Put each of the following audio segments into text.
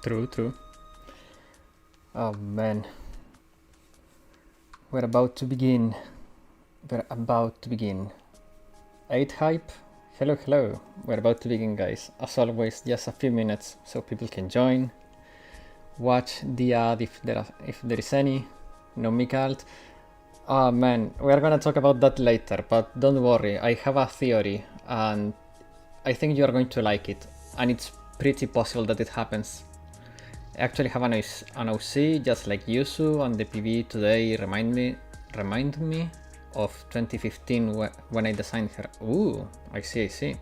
True, true. Oh man. We're about to begin. We're about to begin. 8 hype? Hello, hello. We're about to begin, guys. As always, just a few minutes so people can join. Watch the ad if there is any. No mic alt. Oh man, we're gonna talk about that later, but don't worry, I have a theory and I think you're going to like it, and it's pretty possible that it happens. I actually have an OC just like Yusu, and the PV today remind me of 2015 when I designed her. Ooh, I see.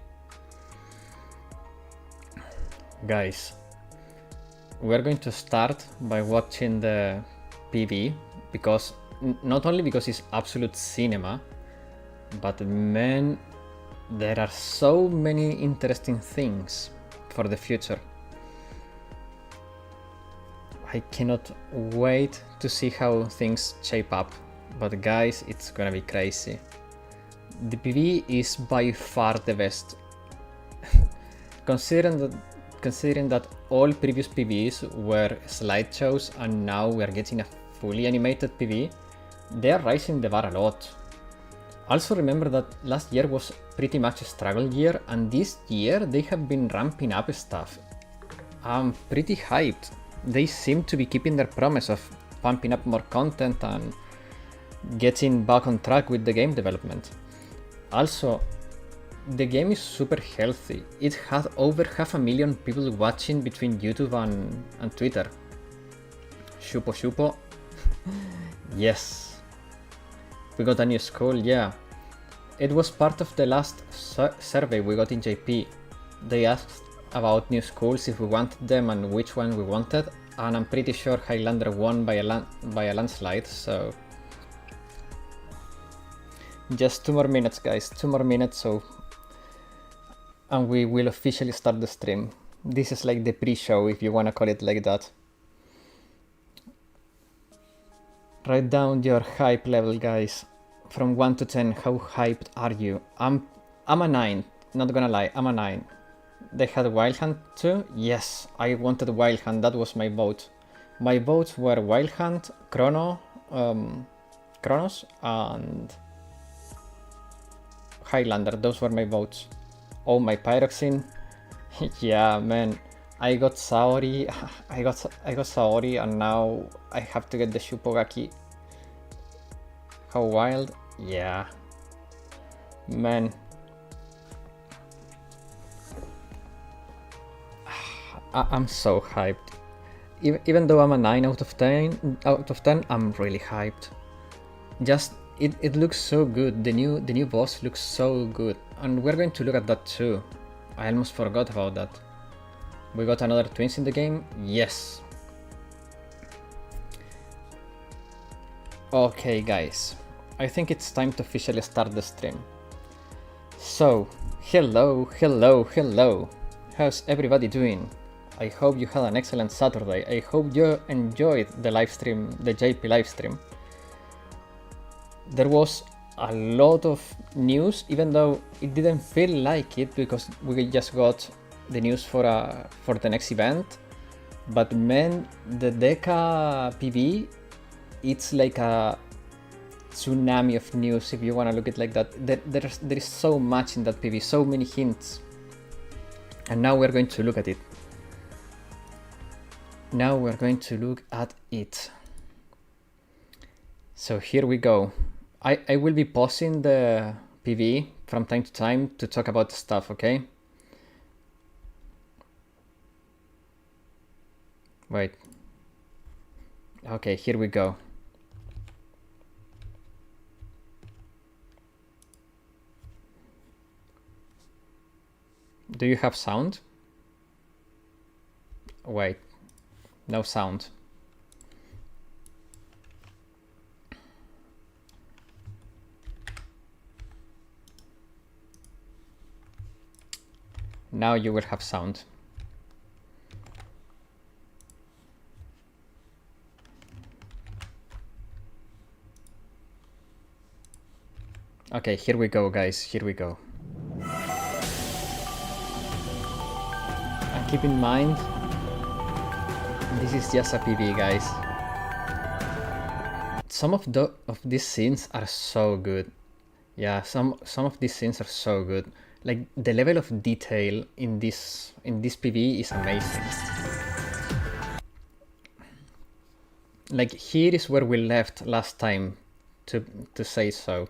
Guys, we're going to start by watching the PV, because not only because it's absolute cinema, but man, there are so many interesting things for the future. I cannot wait to see how things shape up, but guys, it's gonna be crazy. The PV is by far the best. Considering that all previous PVs were slideshows and now we're getting a fully animated PV, they are raising the bar a lot. Also remember that last year was pretty much a struggle year, and this year they have been ramping up stuff. I'm pretty hyped. They seem to be keeping their promise of pumping up more content and getting back on track with the game development. Also, the game is super healthy. It had over 500,000 people watching between YouTube and Twitter. Shupo. Yes. We got a new school, yeah. It was part of the last survey we got in JP. They asked about new schools, if we wanted them and which one we wanted, and I'm pretty sure Highlander won by a landslide, so... Just 2 more minutes, guys, 2 more minutes, and we will officially start the stream. This is like the pre-show, if you wanna call it like that. Write down your hype level, guys. From 1 to 10, how hyped are you? I'm a 9, not gonna lie, I'm a 9. They had Wild Hunt too? Yes, I wanted Wild Hunt, that was my vote. My votes were Wild Hunt, Chronos, and Highlander, those were my votes. Oh, my Pyroxene. Yeah, man. I got Saori, I got Saori, and now I have to get the Shupogaki. How wild? Yeah. Man. I'm so hyped. Even though I'm a 9 out of 10, I'm really hyped. Just it looks so good. The new boss looks so good, and we're going to look at that too. I almost forgot about that. We got another twins in the game? Yes. Okay, guys. I think it's time to officially start the stream. So, hello. How's everybody doing? I hope you had an excellent Saturday. I hope you enjoyed the livestream, the JP livestream. There was a lot of news, even though it didn't feel like it, because we just got the news for the next event. But man, the Deca PV, it's like a tsunami of news, if you want to look at it like that. There is so much in that PV, so many hints. And now we're going to look at it. So here we go. I will be pausing the PV from time to time to talk about the stuff, okay? Wait. Okay, here we go. Do you have sound? Wait, no sound. Now you will have sound. Okay, here we go, guys, here we go. And keep in mind This is just a PV, guys. Some of these scenes are so good. Yeah, some of these scenes are so good. Like the level of detail in this PV is amazing. Like here is where we left last time, to say so.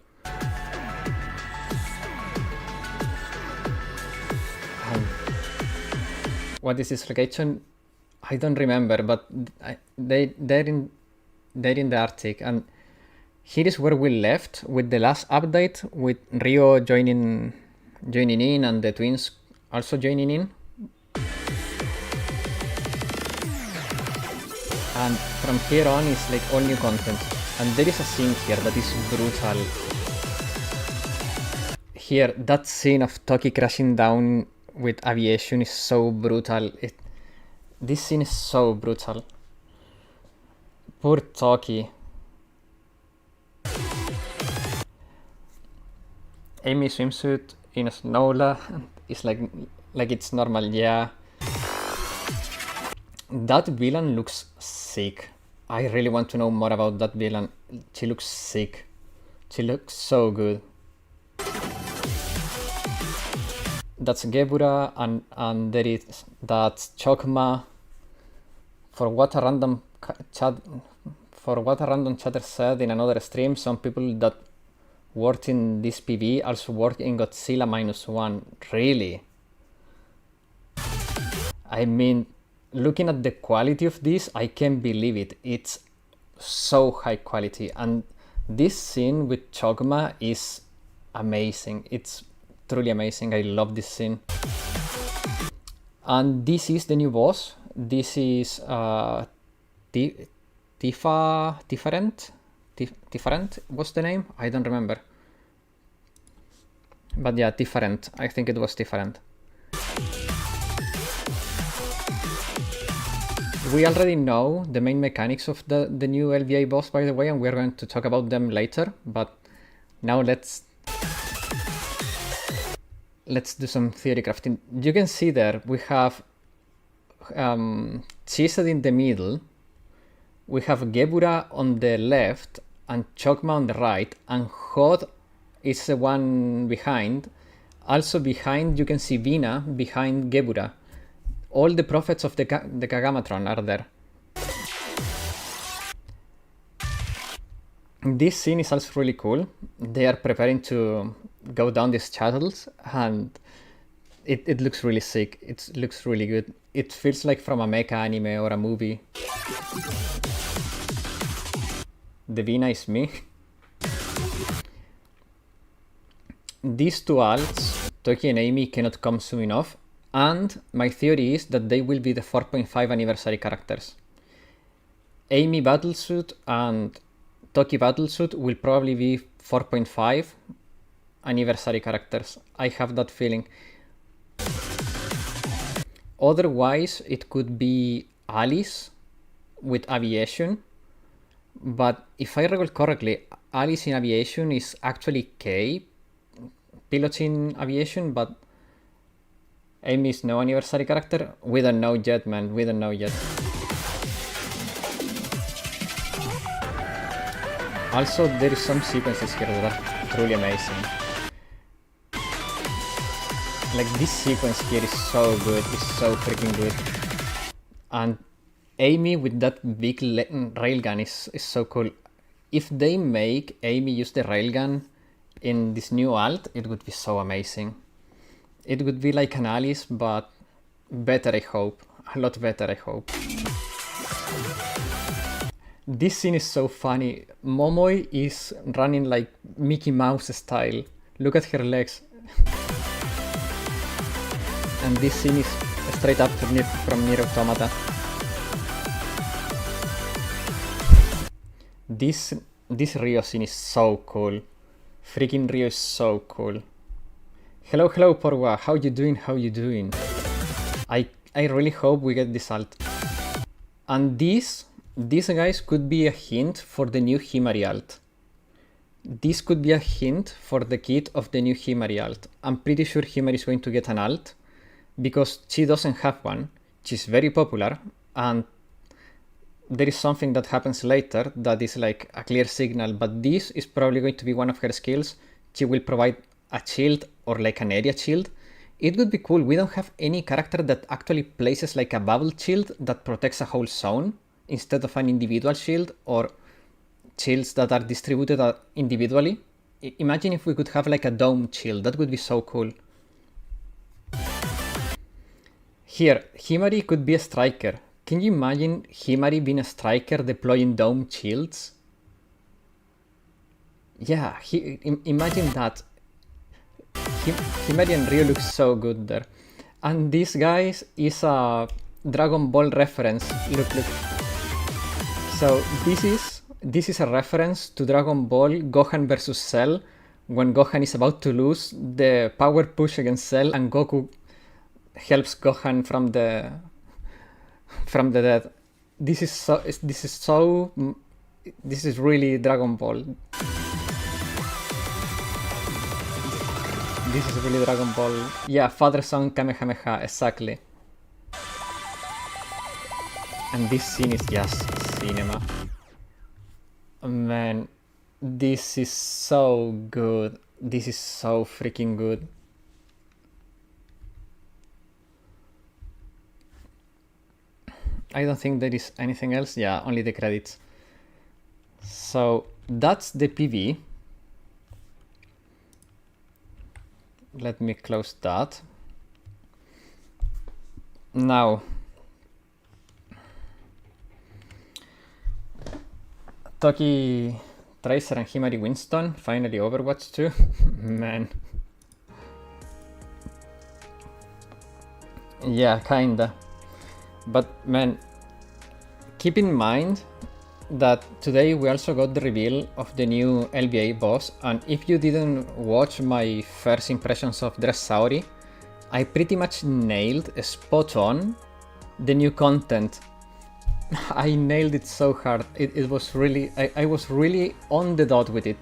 What is this location? I don't remember, but they're in the Arctic, and here is where we left with the last update, with Rio joining in and the twins also joining in. And from here on is like all new content. And there is a scene here that is brutal. Here, that scene of Toki crashing down with aviation is so brutal. This scene is so brutal. Poor Toki. Amy swimsuit in a snowla is like it's normal, yeah. That villain looks sick. I really want to know more about that villain. She looks sick. She looks so good. That's Gebura, and there is that's Chokma. For what a random chatter said in another stream, some people that worked in this PV also work in Godzilla -1. Really? I mean, looking at the quality of this, I can't believe it. It's so high quality, and this scene with Chogma is amazing. It's truly amazing. I love this scene. And this is the new boss. This is Different? What's the name? I don't remember. But yeah, Different. I think it was Different. We already know the main mechanics of the new LVA boss, by the way, and we're going to talk about them later. But now let's do some theory crafting. You can see there we have Chized in the middle, we have Gebura on the left and Chokma on the right, and Hod is the one behind. Also behind you can see Vina behind Gebura. All the prophets of the Kagamatron are there. This scene is also really cool. They are preparing to go down these channels, and it looks really sick. It looks really good. It feels like from a mecha anime or a movie. The Vina is me. These two alts, Toki and Amy, cannot come soon enough, and my theory is that they will be the 4.5 anniversary characters. Amy Battlesuit and Toki Battlesuit will probably be 4.5 anniversary characters. I have that feeling. Otherwise, it could be Alice with aviation. But if I recall correctly, Alice in aviation is actually Kay, piloting aviation, but Amy is no anniversary character. We don't know yet, man. We don't know yet. Also, there is some sequences here that are truly amazing. Like, this sequence here is so good. It's so freaking good. And Amy with that big railgun is so cool. If they make Amy use the railgun in this new alt, it would be so amazing. It would be like an Alice, but better, I hope. A lot better, I hope. This scene is so funny. Momoi is running like Mickey Mouse style. Look at her legs. And this scene is straight up from Nier Automata. This Rio scene is so cool. Freaking Rio is so cool. Hello, Porwa. How you doing? How you doing? I really hope we get this alt. And these guys could be a hint for the new Himari alt. This could be a hint for the kit of the new Himari alt. I'm pretty sure Himari is going to get an alt because she doesn't have one. She's very popular, and there is something that happens later that is like a clear signal, but this is probably going to be one of her skills. She will provide a shield or like an area shield. It would be cool. We don't have any character that actually places like a bubble shield that protects a whole zone instead of an individual shield or shields that are distributed individually. Imagine if we could have like a dome shield. That would be so cool. Here, Himari could be a striker. Can you imagine Himari being a striker deploying dome shields? Yeah, imagine that. Himari and Ryu look so good there. And this, guys, is a Dragon Ball reference. Look. So this is a reference to Dragon Ball Gohan versus Cell, when Gohan is about to lose the power push against Cell and Goku helps Gohan from the dead. This is really Dragon Ball. This is really Dragon Ball. Yeah, father-son Kamehameha, exactly. And this scene is just cinema. Man, this is so good. This is so freaking good. I don't think there is anything else. Yeah, only the credits. So that's the PV. Let me close that. Now, Toki, Tracer and Himari Winston, finally Overwatch 2. Man. Yeah, kinda. But man, keep in mind that today we also got the reveal of the new LBA boss, and if you didn't watch my first impressions of Dressauri, I pretty much nailed spot on the new content. I nailed it so hard. It was really, I was really on the dot with it.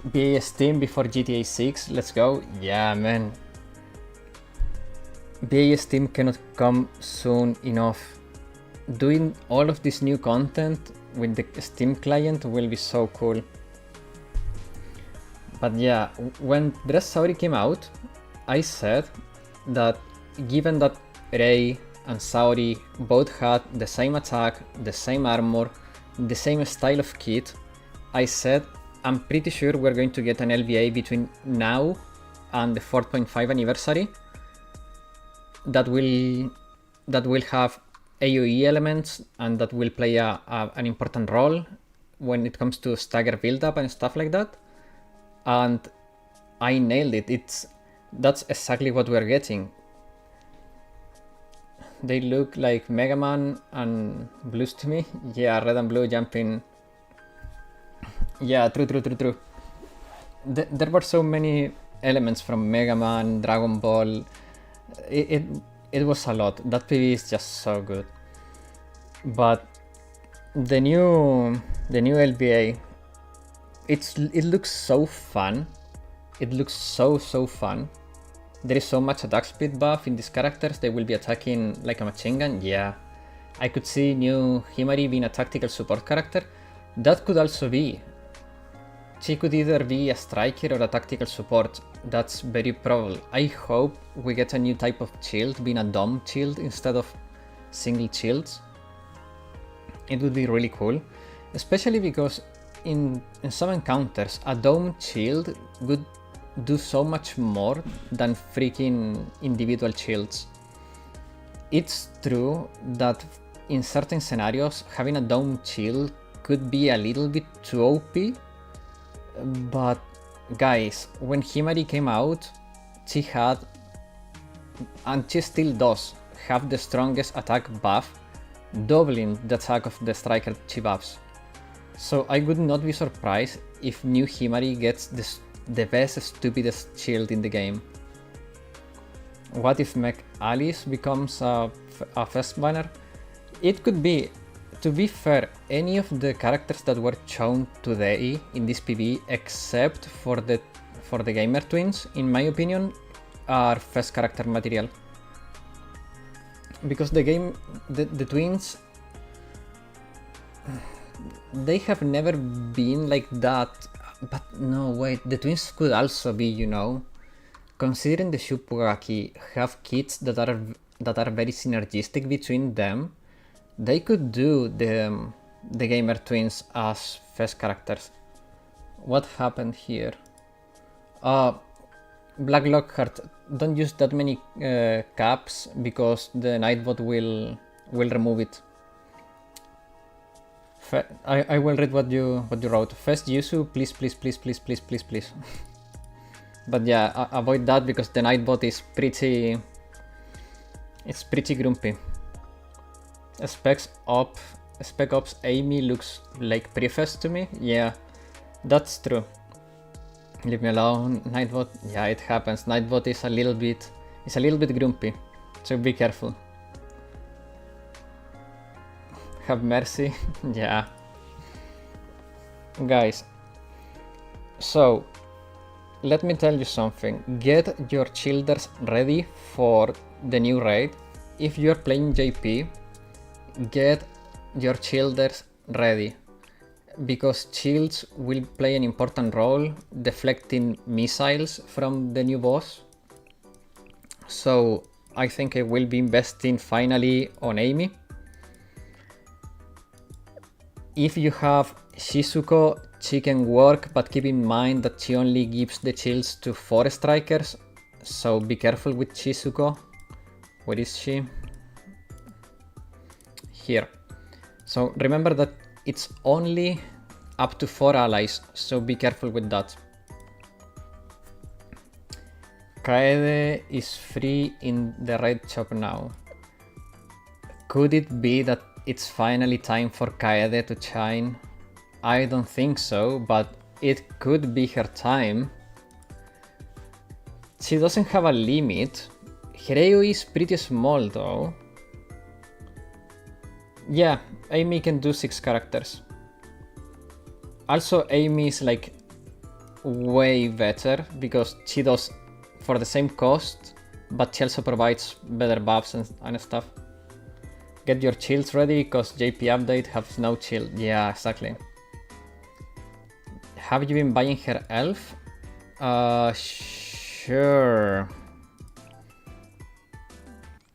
BA Steam before GTA 6, let's go. Yeah, man. BA Steam cannot come soon enough. Doing all of this new content with the Steam client will be so cool. But yeah, when Dressauri came out, I said that given that Rei and Saori both had the same attack, the same armor, the same style of kit, I said I'm pretty sure we're going to get an LVA between now and the 4.5 anniversary that will have AoE elements and that will play an important role when it comes to stagger build-up and stuff like that. And I nailed it. That's exactly what we're getting. They look like Mega Man and Blues to me. Yeah, red and blue jumping. Yeah, true. There were so many elements from Mega Man, Dragon Ball. It was a lot. That PV is just so good. But the new LBA, it looks so fun. It looks so fun. There is so much attack speed buff in these characters. They will be attacking like a machine gun. Yeah, I could see new Himari being a tactical support character. That could also be. She could either be a striker or a tactical support. That's very probable. I hope we get a new type of shield, being a dome shield instead of single shields. It would be really cool, especially because in some encounters, a dome shield would do so much more than freaking individual shields. It's true that in certain scenarios, having a dome shield could be a little bit too OP, but guys, when Himari came out, she had, and she still does, have the strongest attack buff, doubling the attack of the striker she buffs. So I would not be surprised if new Himari gets the best stupidest shield in the game. What if Mech Alice becomes a first banner? It could be. To be fair, any of the characters that were shown today in this PV, except for the Gamer Twins, in my opinion, are first character material. Because the twins They have never been like that, but no, wait, the twins could also be, you know, considering the Shupugaki have kids that are very synergistic between them, they could do the gamer twins as first characters. What happened here? Black Lockhart, don't use that many caps because the Nightbot will remove it. I will read what you wrote. First Yusu, please, please, please, please, please, please, please. But yeah, avoid that because the Nightbot is pretty... It's pretty grumpy. Spec Ops Amy looks like Preface to me. Yeah, that's true. Leave me alone, Nightbot. Yeah, it happens. Nightbot is a little bit grumpy, so be careful. Have mercy. Yeah. Guys, so let me tell you something. Get your childers ready for the new raid. If you're playing JP, get your childers ready, because shields will play an important role deflecting missiles from the new boss. So I think I will be investing finally on Amy. If you have Shizuko, she can work, but keep in mind that she only gives the shields to 4 strikers, so be careful with Shizuko. Where is she? Here. So remember that it's only up to 4 allies, so be careful with that. Kaede is free in the raid shop now. Could it be that it's finally time for Kaede to shine? I don't think so, but it could be her time. She doesn't have a limit. Her AoE is pretty small though. Yeah, Amy can do 6 characters. Also, Amy is like way better because she does for the same cost, but she also provides better buffs and stuff. Get your shields ready because JP update has no shield. Yeah, exactly. Have you been buying her elf? Sure.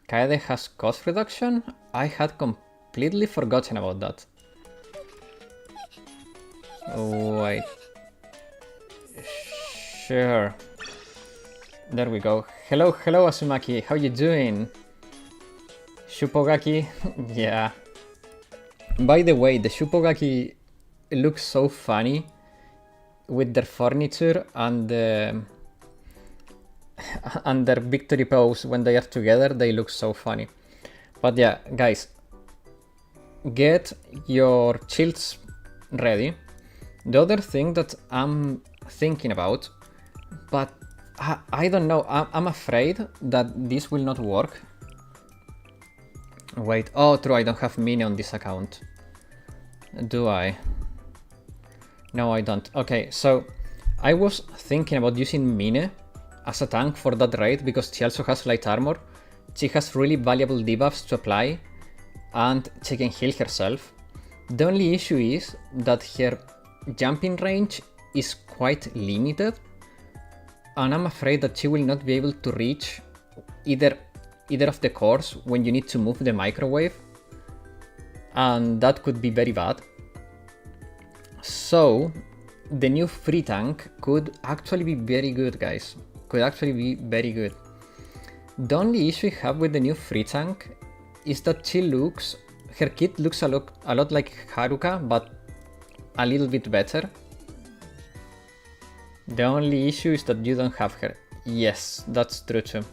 Kaede has cost reduction? I had completely forgotten about that. Wait. Sure. There we go. Hello, Azumaki. How you doing? Shupogaki? Yeah. By the way, the Shupogaki looks so funny with their furniture and their victory pose when they are together. They look so funny. But yeah, guys, get your shields ready. The other thing that I'm thinking about, but I don't know, I'm afraid that this will not work. Wait, oh true, I don't have Mine on this account. Do I? No, I don't. Okay, so I was thinking about using Mine as a tank for that raid because she also has light armor. She has really valuable debuffs to apply and she can heal herself. The only issue is that her jumping range is quite limited and I'm afraid that she will not be able to reach either of the cores when you need to move the microwave, and that could be very bad. So the new free tank could actually be very good, guys. Could actually be very good. The only issue I have with the new free tank is that her kit looks a lot like Haruka, but a little bit better. The only issue is that you don't have her. Yes, that's true too.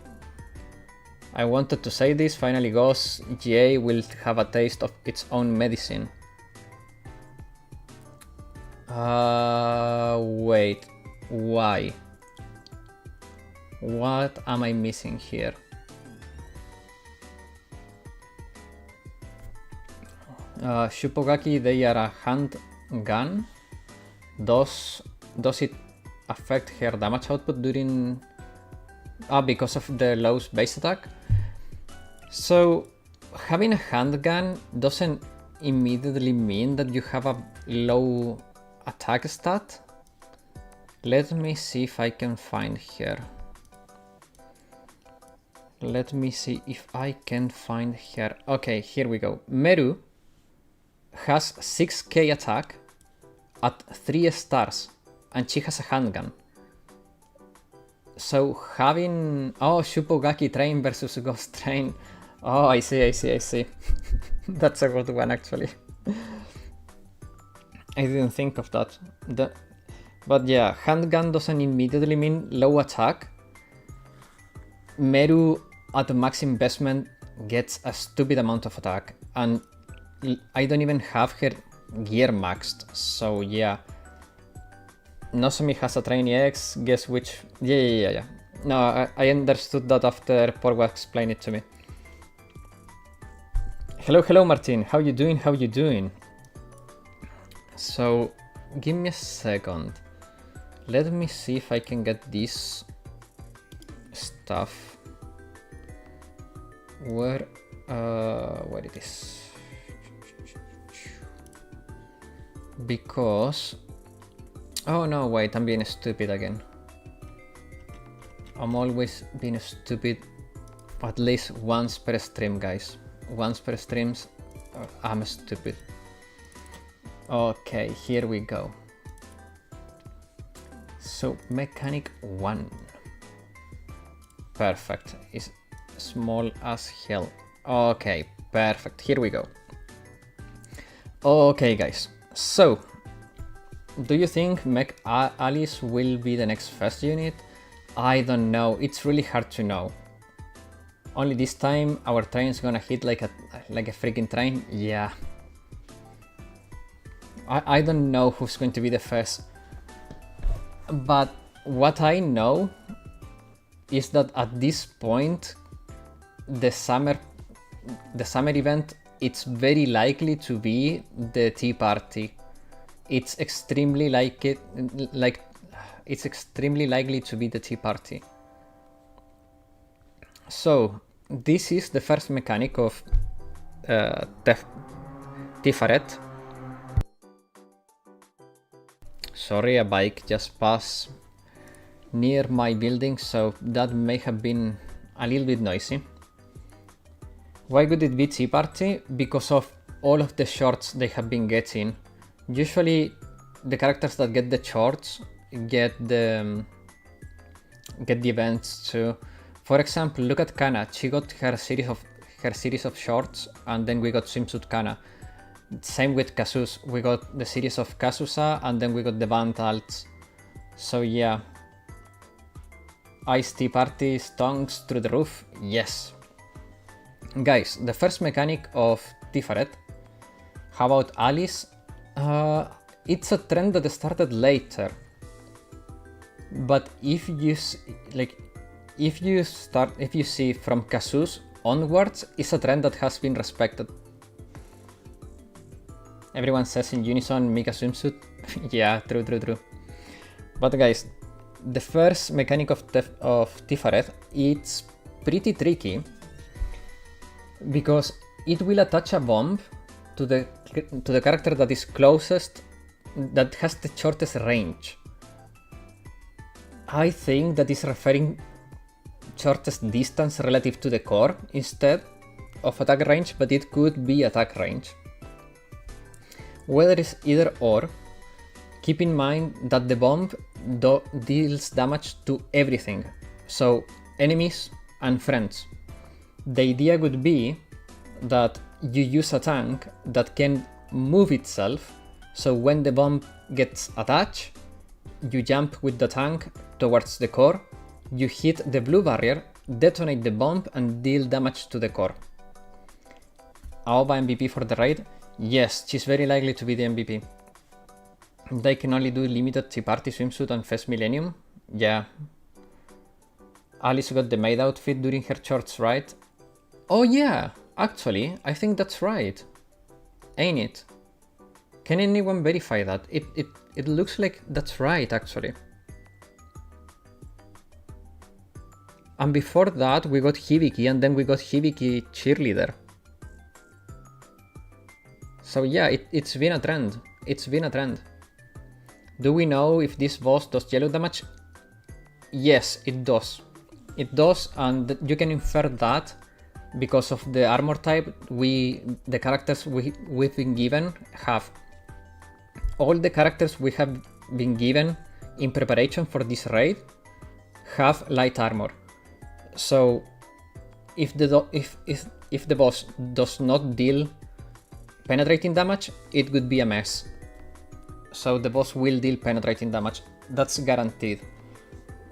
I wanted to say this, finally goes, GA will have a taste of its own medicine. Wait, why? What am I missing here? Shupogaki, they are a handgun. Does it affect her damage output during... because of the low base attack? So having a handgun doesn't immediately mean that you have a low attack stat? Let me see if I can find her. Let me see if I can find her. Okay, here we go. Meru has 6k attack at 3 stars, and she has a handgun. So having... Oh, Shupogaki Train versus Ghost Train. Oh, I see. That's a good one, actually. I didn't think of that. But yeah, handgun doesn't immediately mean low attack. Meru at max investment gets a stupid amount of attack, and I don't even have her gear maxed, so yeah. Nozomi has a Trainee X, guess which... Yeah. No, I understood that after Porwa explained it to me. Hello Martin, how you doing? So, give me a second. Let me see if I can get this stuff. Where it is? Because... Oh no, wait, I'm being stupid again. I'm always being stupid at least once per stream, guys. Once per streams, I'm stupid. Okay, here we go. So, mechanic 1. Perfect. Is small as hell. Okay, perfect. Here we go. Okay, guys. So, do you think Mech Alice will be the next first unit? I don't know. It's really hard to know. Only this time our train's gonna hit like a freaking train. Yeah. I don't know who's going to be the first. But what I know is that at this point, the summer event, it's very likely to be the Tea Party. It's extremely it's extremely likely to be the Tea Party. So this is the first mechanic of Tiferet. Sorry, a bike just passed near my building, so that may have been a little bit noisy. Why would it be Tea Party? Because of all of the shorts they have been getting. Usually the characters that get the shorts get the events too. For example, look at Kana. She got her series of shorts, and then we got Swimsuit Kana. Same with Kasus. We got the series of Kasusa, and then we got the Vandals. So yeah. Ice Tea Party stonks through the roof? Yes. Guys, the first mechanic of Tiferet. How about Alice? It's a trend that started later. But if you see from Kasus onwards, it's a trend that has been respected. Everyone says in unison, Mika swimsuit. Yeah, true. But guys, the first mechanic of Tiferet, it's pretty tricky because it will attach a bomb to the character that is closest, that has the shortest range. I think that is referring shortest distance relative to the core instead of attack range, but it could be attack range. Whether it's either or, keep in mind that the bomb deals damage to everything, so enemies and friends. The idea would be that you use a tank that can move itself, so when the bomb gets attached, you jump with the tank towards the core, you hit the blue barrier, detonate the bomb and deal damage to the core. Aoba MVP for the raid? Yes, she's very likely to be the MVP. They can only do limited Tea Party swimsuit on Fest Millennium? Yeah. Alice got the maid outfit during her shorts, right? Oh yeah, actually, I think that's right. Ain't it? Can anyone verify that? It looks like that's right, actually. And before that, we got Hibiki, and then we got Hibiki cheerleader. So yeah, it's been a trend. It's been a trend. Do we know if this boss does yellow damage? Yes, it does. It does, and you can infer that because of the armor type the characters we've been given have. All the characters we have been given in preparation for this raid have light armor. So if the boss does not deal penetrating damage, it would be a mess. So the boss will deal penetrating damage. That's guaranteed.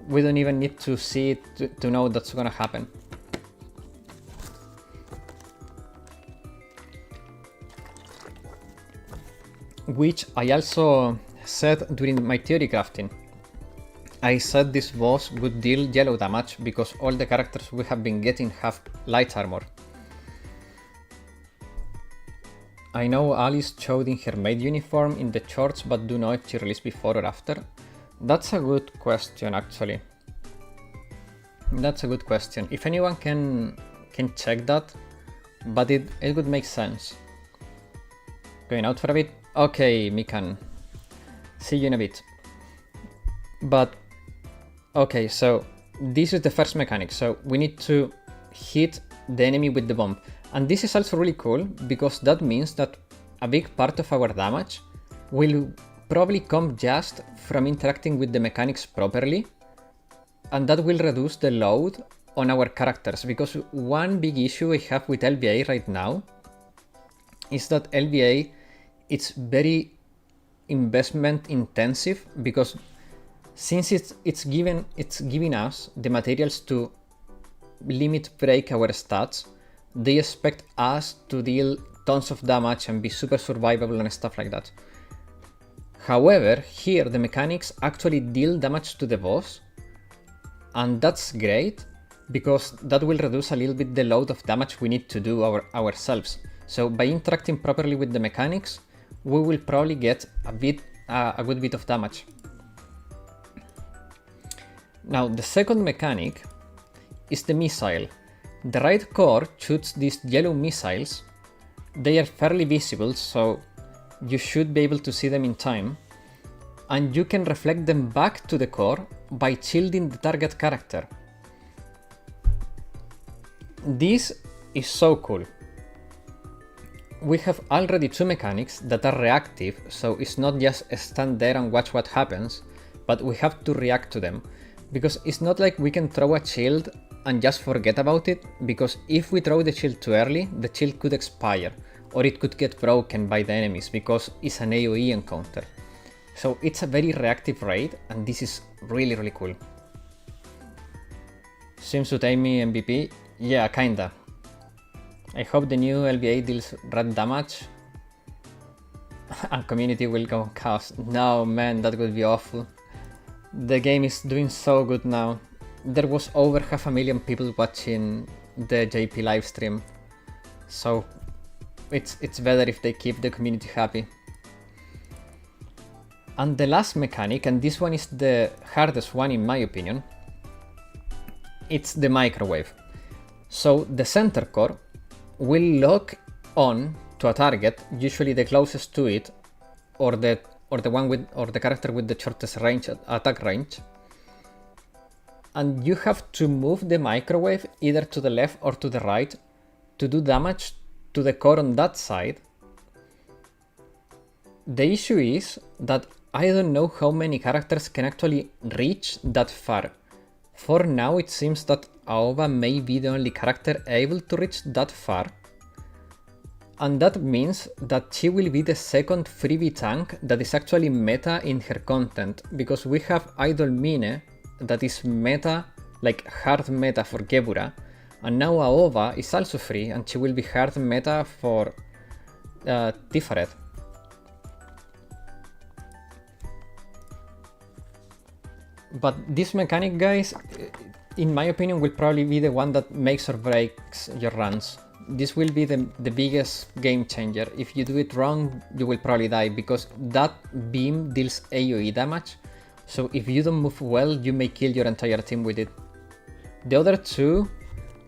We don't even need to see it to know that's gonna happen. Which I also said during my theory crafting. I said this boss would deal yellow damage because all the characters we have been getting have light armor. I know Alice showed in her maid uniform in the shorts, but do know if she released before or after. That's a good question, actually. That's a good question. If anyone can check that, but it would make sense. Going out for a bit? Okay, Mikan. See you in a bit. But, okay, so this is the first mechanic. So we need to hit the enemy with the bomb. And this is also really cool because that means that a big part of our damage will probably come just from interacting with the mechanics properly, and that will reduce the load on our characters, because one big issue I have with LVA right now is that LVA it's very investment intensive, because since it's giving us the materials to limit break our stats, they expect us to deal tons of damage and be super survivable and stuff like that. However, here the mechanics actually deal damage to the boss, and that's great because that will reduce a little bit the load of damage we need to do ourselves. So by interacting properly with the mechanics, we will probably get a good bit of damage. Now the second mechanic is the missile. The right core shoots these yellow missiles. They are fairly visible, so you should be able to see them in time, and you can reflect them back to the core by shielding the target character. This is so cool. We have already two mechanics that are reactive, so it's not just stand there and watch what happens, but we have to react to them. Because it's not like we can throw a shield and just forget about it, because if we throw the shield too early, the shield could expire, or it could get broken by the enemies because it's an AoE encounter. So it's a very reactive raid, and this is really, really cool. Seems to take me MVP? Yeah, kinda. I hope the new LVA deals red damage and community will go chaos. No man, that would be awful. The game is doing so good now. There was over 500,000 people watching the JP livestream, so it's better if they keep the community happy. And the last mechanic, and this one is the hardest one in my opinion, it's the microwave. So the center core will lock on to a target, usually the closest to it, or the character with the shortest attack range. And you have to move the microwave either to the left or to the right to do damage to the core on that side. The issue is that I don't know how many characters can actually reach that far. For now it seems that Aoba may be the only character able to reach that far, and that means that she will be the second freebie tank that is actually meta in her content, because we have Idol Mine that is meta, like hard meta for Gebura, and now Aoba is also free and she will be hard meta for Tiferet. But this mechanic, guys, in my opinion, will probably be the one that makes or breaks your runs. This will be the biggest game changer. If you do it wrong, you will probably die, because that beam deals AoE damage. So if you don't move well, you may kill your entire team with it. The other two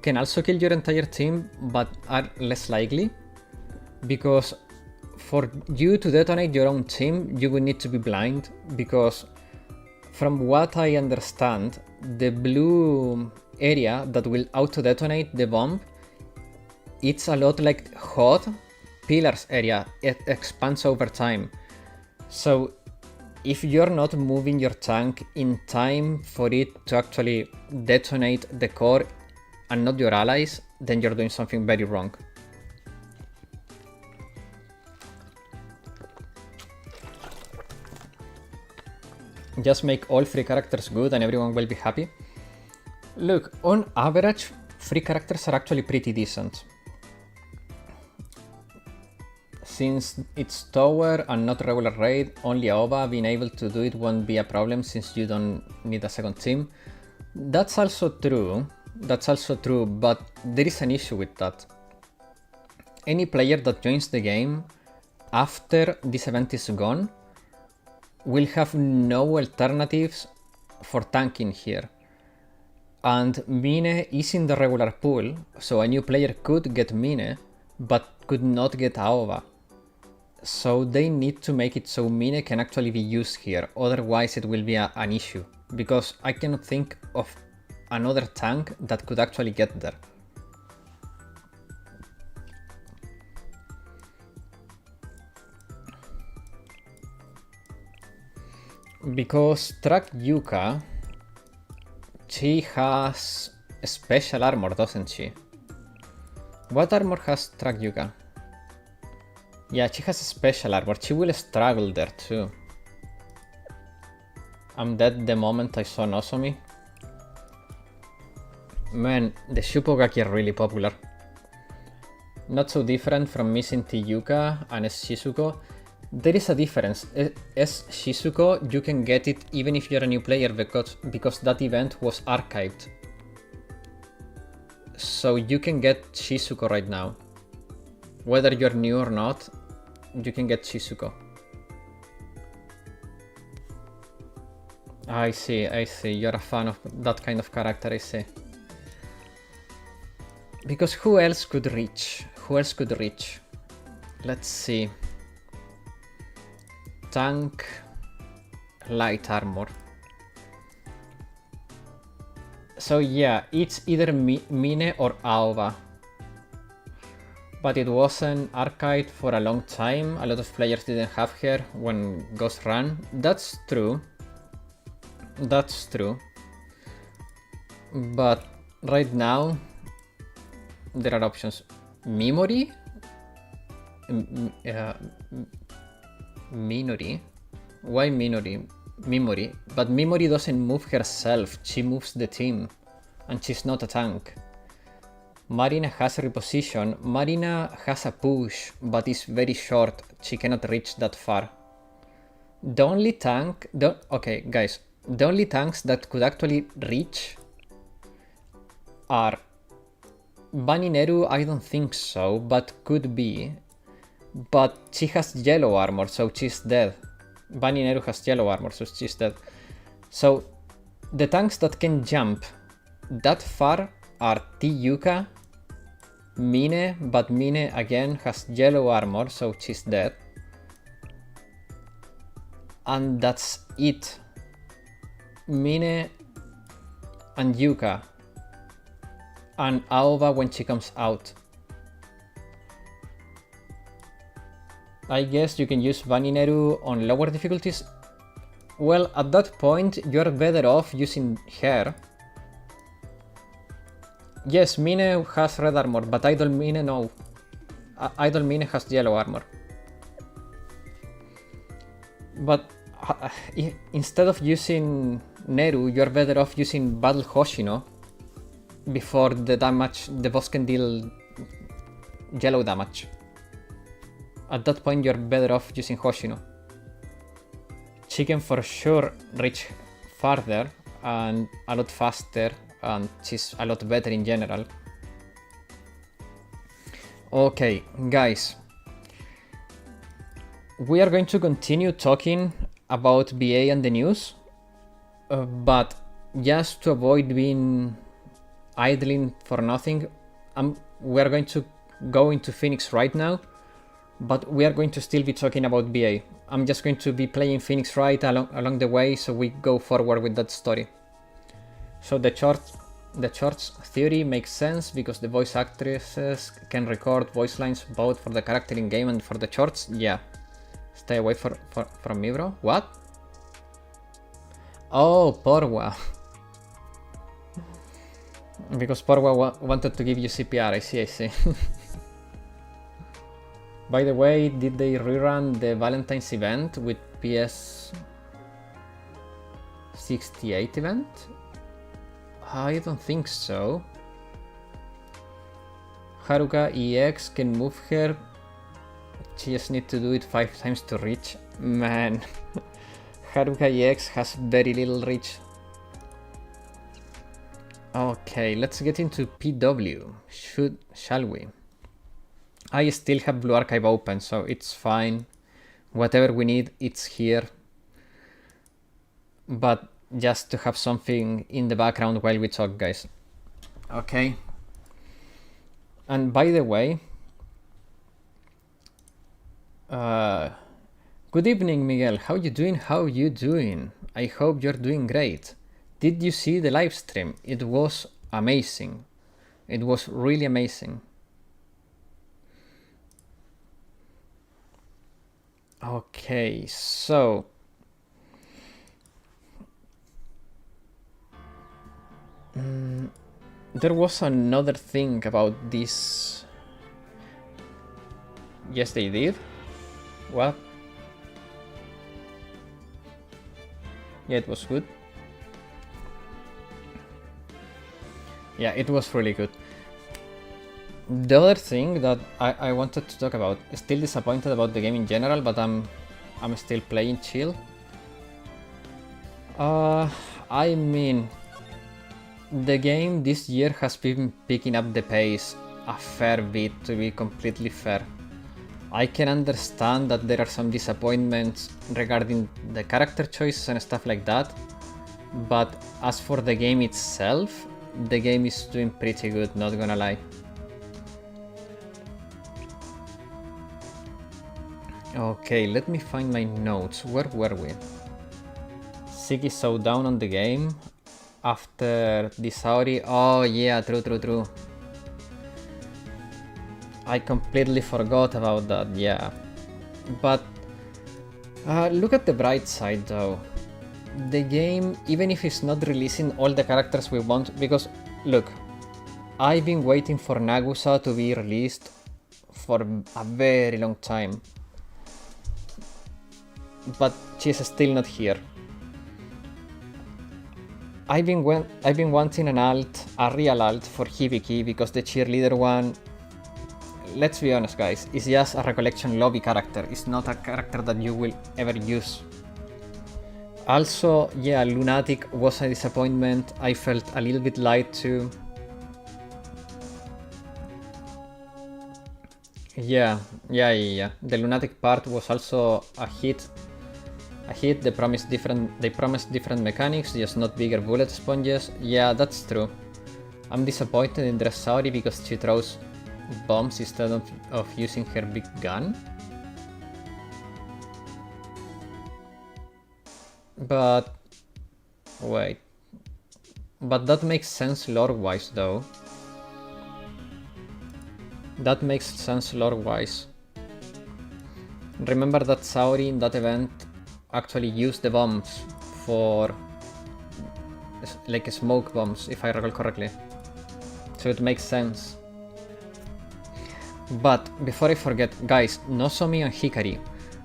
can also kill your entire team, but are less likely, because for you to detonate your own team, you will need to be blind, because from what I understand, the blue area that will auto-detonate the bomb, it's a lot like hot pillars area. It expands over time. So if you're not moving your tank in time for it to actually detonate the core and not your allies, then you're doing something very wrong. Just make all free characters good and everyone will be happy. Look, on average, free characters are actually pretty decent. Since it's tower and not regular raid, only AOVA being able to do it won't be a problem since you don't need a second team. That's also true, but there is an issue with that. Any player that joins the game after this event is gone will have no alternatives for tanking here. And Mine is in the regular pool, so a new player could get Mine, but could not get AOVA. So they need to make it so Mine can actually be used here, otherwise it will be an issue, because I cannot think of another tank that could actually get there. Because Track Yuka, she has special armor, doesn't she? What armor has Track Yuka? Yeah, she has a special armor. She will struggle there too. I'm dead the moment I saw Nozomi. Man, the Shupogaki are really popular. Not so different from missing Yuka and S Shizuko. There is a difference. As Shizuko, you can get it even if you're a new player because that event was archived. So you can get Shizuko right now. Whether you're new or not, you can get Shizuko. I see. You're a fan of that kind of character, I see. Because who else could reach? Let's see. Tank, light armor. So yeah, it's either Mine or AOVA. But it wasn't archived for a long time. A lot of players didn't have her when Ghost ran. That's true. But right now, there are options. Minori? Minori? Why Minori? Mimori. But Mimori doesn't move herself, she moves the team. And she's not a tank. Marina has a reposition. Marina has a push, but is very short. She cannot reach that far. The only tank... Okay, guys. The only tanks that could actually reach are... Banineru, I don't think so, but could be. But she has yellow armor, so she's dead. Banineru has yellow armor, so she's dead. So, the tanks that can jump that far are Yuka, Mine, but Mine again has yellow armor, so she's dead. And that's it. Mine and Yuka. And AOVA when she comes out. I guess you can use Banineru on lower difficulties. Well, at that point, you're better off using her. Yes, Mine has red armor, but Idol Mine no. Idol Mine has yellow armor. But instead of using Neru, you're better off using Battle Hoshino before the boss can deal yellow damage. At that point, you're better off using Hoshino. She can for sure reach farther and a lot faster, and she's a lot better in general. Okay, guys. We are going to continue talking about BA and the news, but just to avoid being idling for nothing, we're going to go into Phoenix right now. but we are going to still be talking about BA. I'm just going to be playing Phoenix Wright along the way, so we go forward with that story. So the short's theory makes sense because the voice actresses can record voice lines both for the character in game and for the shorts. Yeah. Stay away from me, bro. What? Oh, Porwa. Because Porwa wanted to give you CPR. I see. By the way, did they rerun the Valentine's event with PS 68 event? I don't think so. Haruka EX can move her. She just need to do it 5 times to reach. Man, Haruka EX has very little reach. Okay, let's get into PW. Shall we? I still have Blue Archive open, so it's fine. Whatever we need, it's here. But just to have something in the background while we talk, guys. Okay. And by the way, good evening, Miguel. How you doing? I hope you're doing great. Did you see the live stream? It was amazing. It was really amazing. Okay, so there was another thing about this. Yes, they did. What? Yeah, it was good. Yeah, it was really good. The other thing that I wanted to talk about, still disappointed about the game in general, but I'm still playing chill. I mean, the game this year has been picking up the pace a fair bit, to be completely fair. I can understand that there are some disappointments regarding the character choices and stuff like that, but as for the game itself, the game is doing pretty good, not gonna lie. Okay, let me find my notes. Where were we? Sig is so down on the game after this Auri. Oh yeah, true. I completely forgot about that, yeah. But look at the bright side though. The game, even if it's not releasing all the characters we want, because look, I've been waiting for Nagusa to be released for a very long time. But she's still not here. I've been wanting an alt, a real alt for Hibiki, because the cheerleader one, let's be honest guys, is just a recollection lobby character. It's not a character that you will ever use. Also, yeah, Lunatic was a disappointment. I felt a little bit lied to. Yeah. The Lunatic part was also a hit. They promised different mechanics, just not bigger bullet sponges. Yeah, that's true. I'm disappointed in Dressauri because she throws bombs instead of using her big gun. But wait. But that makes sense lore-wise though. That makes sense lore-wise. Remember that Saori in that event actually used the bombs for like smoke bombs, if I recall correctly. So it makes sense. But before I forget, guys, Nozomi and Hikari,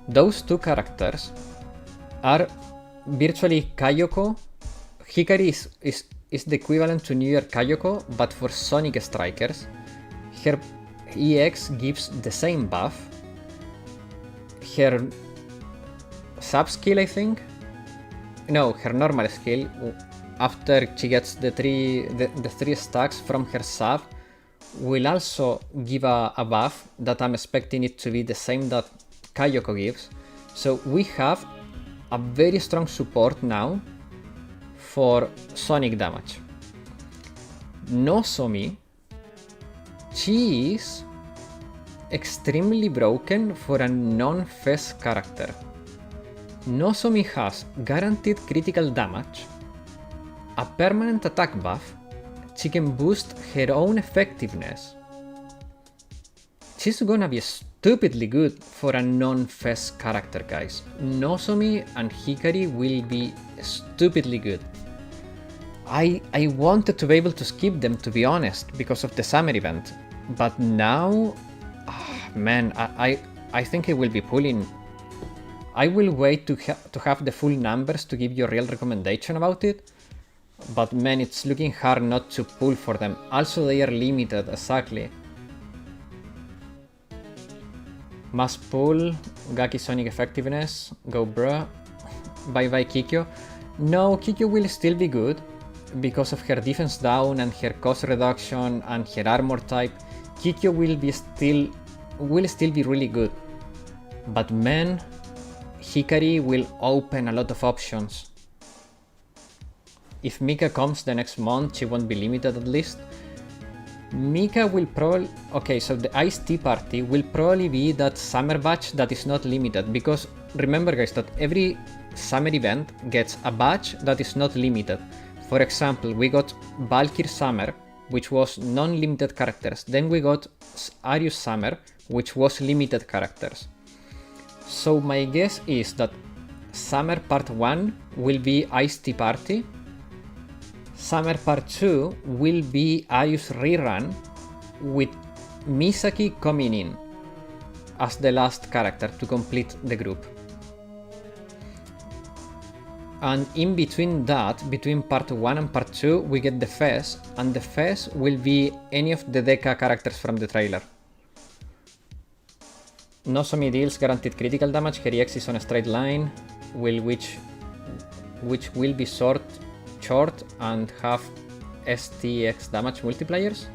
those two characters are virtually Kayoko. Hikari is the equivalent to New Year Kayoko, but for Sonic Strikers. Her EX gives the same buff. Her sub skill, I think? No, her normal skill, after she gets the three stacks from her sub, will also give a buff that I'm expecting it to be the same that Kayoko gives. So we have a very strong support now for Sonic damage. Nozomi, she is extremely broken for a non-Fez character. Nozomi has guaranteed critical damage, a permanent attack buff, she can boost her own effectiveness. She's gonna be stupidly good for a non-Fez character, guys. Nozomi and Hikari will be stupidly good. I wanted to be able to skip them, to be honest, because of the summer event. But now, man, I think I will be pulling. I will wait to have the full numbers to give you a real recommendation about it. But man, it's looking hard not to pull for them. Also, they are limited, exactly. Must pull, Gaki Sonic effectiveness, go bruh. Bye bye Kikyo. No, Kikyo will still be good because of her defense down and her cost reduction and her armor type. Kikyo will still be really good. But man, Hikari will open a lot of options. If Mika comes the next month, she won't be limited at least. Mika will probably... Okay, so the Iced Tea Party will probably be that summer batch that is not limited, because remember guys that every summer event gets a batch that is not limited. For example, we got Valkyr Summer, which was non-limited characters. Then we got Arius Summer, which was limited characters. So my guess is that Summer Part 1 will be Iced Tea Party. Summer Part 2 will be Arius Rerun, with Misaki coming in as the last character to complete the group. And in between that, between Part 1 and Part 2, we get the Fez, and the Fez will be any of the Deca characters from the trailer. Nozomi deals guaranteed critical damage, her EX is on a straight line, which will be short and have STX damage multipliers?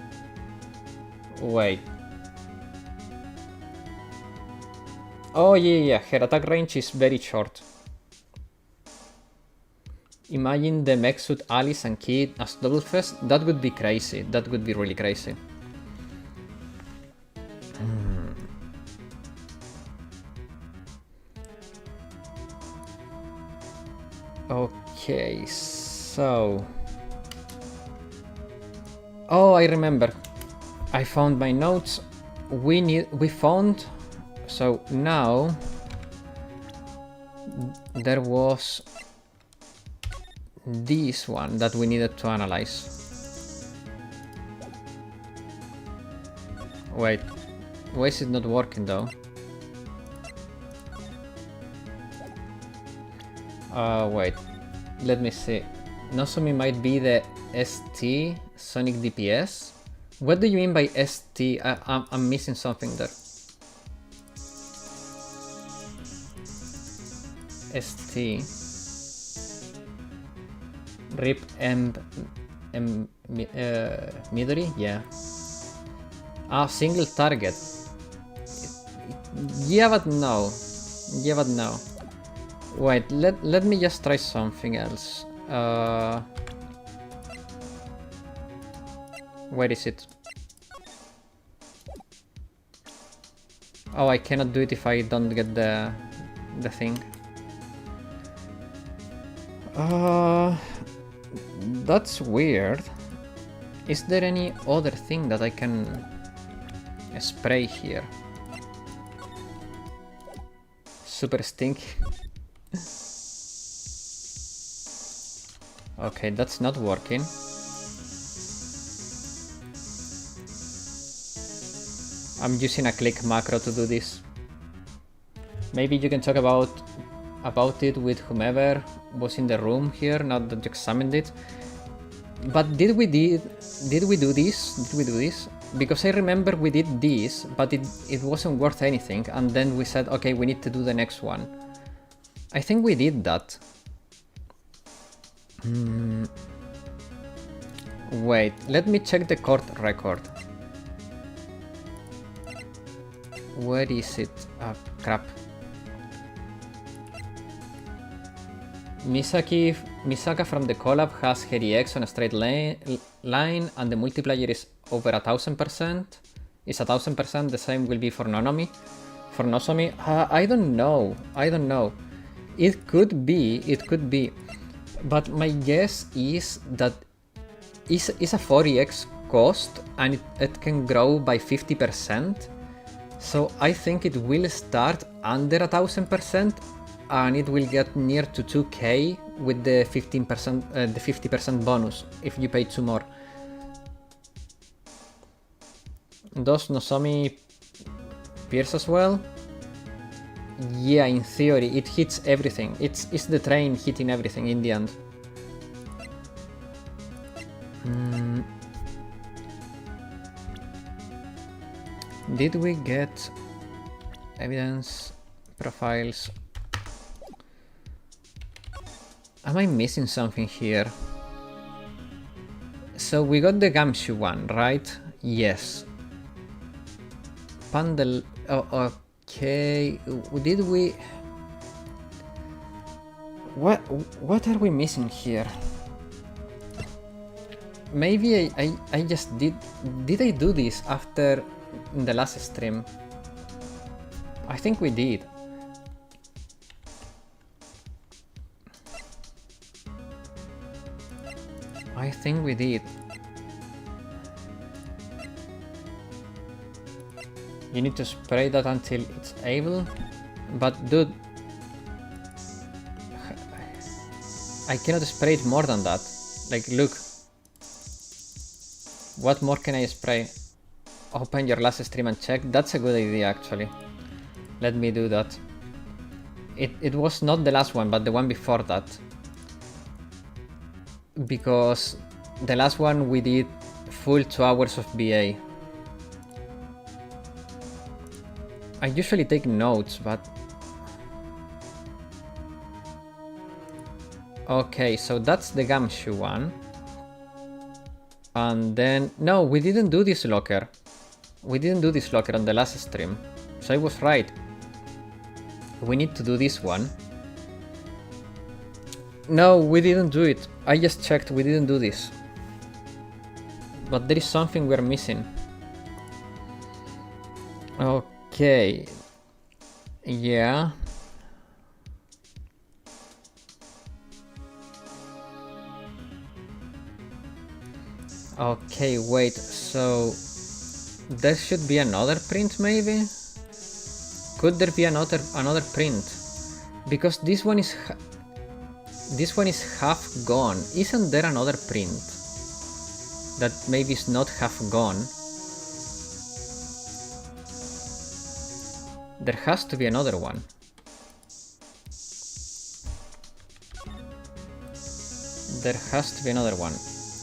Wait. Oh yeah, her attack range is very short. Imagine the mech suit Alice and Kid as double Fez. That would be crazy. That would be really crazy. Okay, so... Oh, I remember. I found my notes. We found... So now... There was... this one that we needed to analyze. Wait, why is it not working though? Wait, let me see. Nozomi might be the ST Sonic DPS. What do you mean by ST? I'm missing something there. ST. Rip Midori? Yeah. Ah, single target. Yeah, but no. Yeah, but no. Wait, let me just try something else. Where is it? Oh, I cannot do it if I don't get the thing. That's weird. Is there any other thing that I can spray here? Super stinky. Okay, that's not working. I'm using a click macro to do this. Maybe you can talk about it with whomever was in the room here, now that you examined it. But did we do this? Because I remember we did this, but it wasn't worth anything, and then we said, okay, we need to do the next one. I think we did that. Wait, let me check the court record. Where is it? Ah, crap. Misaka from the collab has her EX on a straight line and the multiplier is over 1000%. Is 1000%. The same will be for Nonomi. For Nozomi, I don't know. I don't know. It could be. It could be. But my guess is that it's a 40x cost and it can grow by 50%. So I think it will start under 1000% and it will get near to 2k with the 15%, the 50% bonus if you pay 2 more. Does Nozomi pierce as well? Yeah, in theory, it hits everything. It's the train hitting everything in the end. Did we get evidence, profiles? Am I missing something here? So we got the Gumshoe one, right? Yes. Pandel. Oh, okay. Did we? What are we missing here? Maybe I just did I do this after the last stream? I think we did. I think we did. You need to spray that until it's able. But dude, I cannot spray it more than that. Like, look. What more can I spray? Open your last stream and check. That's a good idea, actually. Let me do that. It was not the last one, but the one before that. Because the last one we did full 2 hours of BA. I usually take notes, but... Okay, so that's the Gumshoe one. And then... No, we didn't do this locker. We didn't do this locker on the last stream. So I was right. We need to do this one. No, we didn't do it. I just checked, we didn't do this. But there is something we're missing. Okay. Yeah. Okay, wait, so... There should be another print, maybe? Could there be another print? Because this one is half gone. Isn't there another print that maybe is not half gone? There has to be another one. There has to be another one.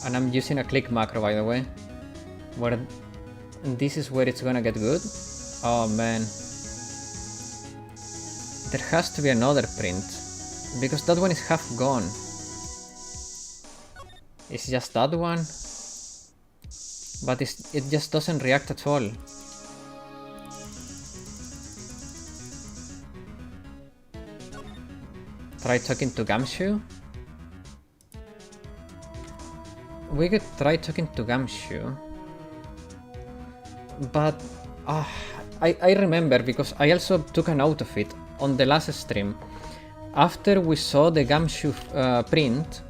And I'm using a click macro, by the way. Where this is where it's gonna get good. Oh man. There has to be another print. Because that one is half gone. It's just that one. But it just doesn't react at all. Try talking to Gumshoe? We could try talking to Gumshoe. But I remember because I also took a note of it on the last stream. After we saw the Gumshoe print,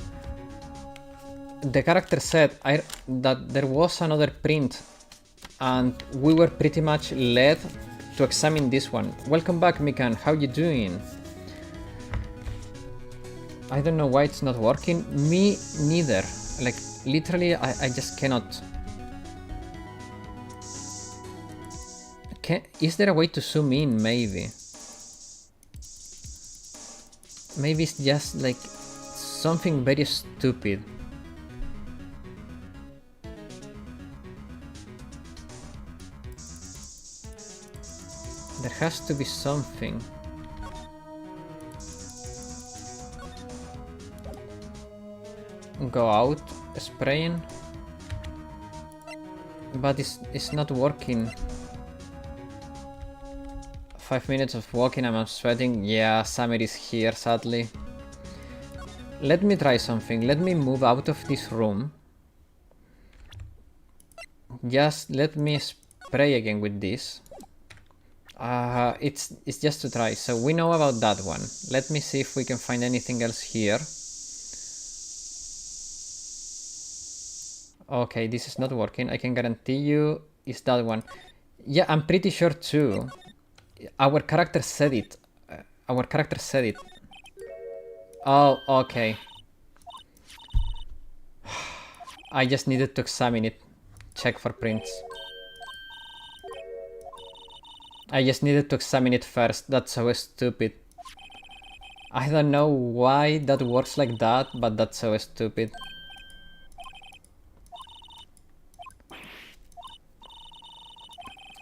the character said that there was another print and we were pretty much led to examine this one. Welcome back, Mikan, how you doing? I don't know why it's not working. Me neither. Like, literally, I just cannot. Is there a way to zoom in, maybe? Maybe it's just like something very stupid. There has to be something. Go out, spraying. But it's not working. 5 minutes of walking, I'm sweating. Yeah, summer is here, sadly. Let me try something. Let me move out of this room. Just let me pray again with this. It's just to try. So we know about that one. Let me see if we can find anything else here. Okay, this is not working. I can guarantee you it's that one. Yeah, I'm pretty sure too. Our character said it. Our character said it. Oh, okay. I just needed to examine it. Check for prints. I just needed to examine it first. That's so stupid. I don't know why that works like that, but that's so stupid.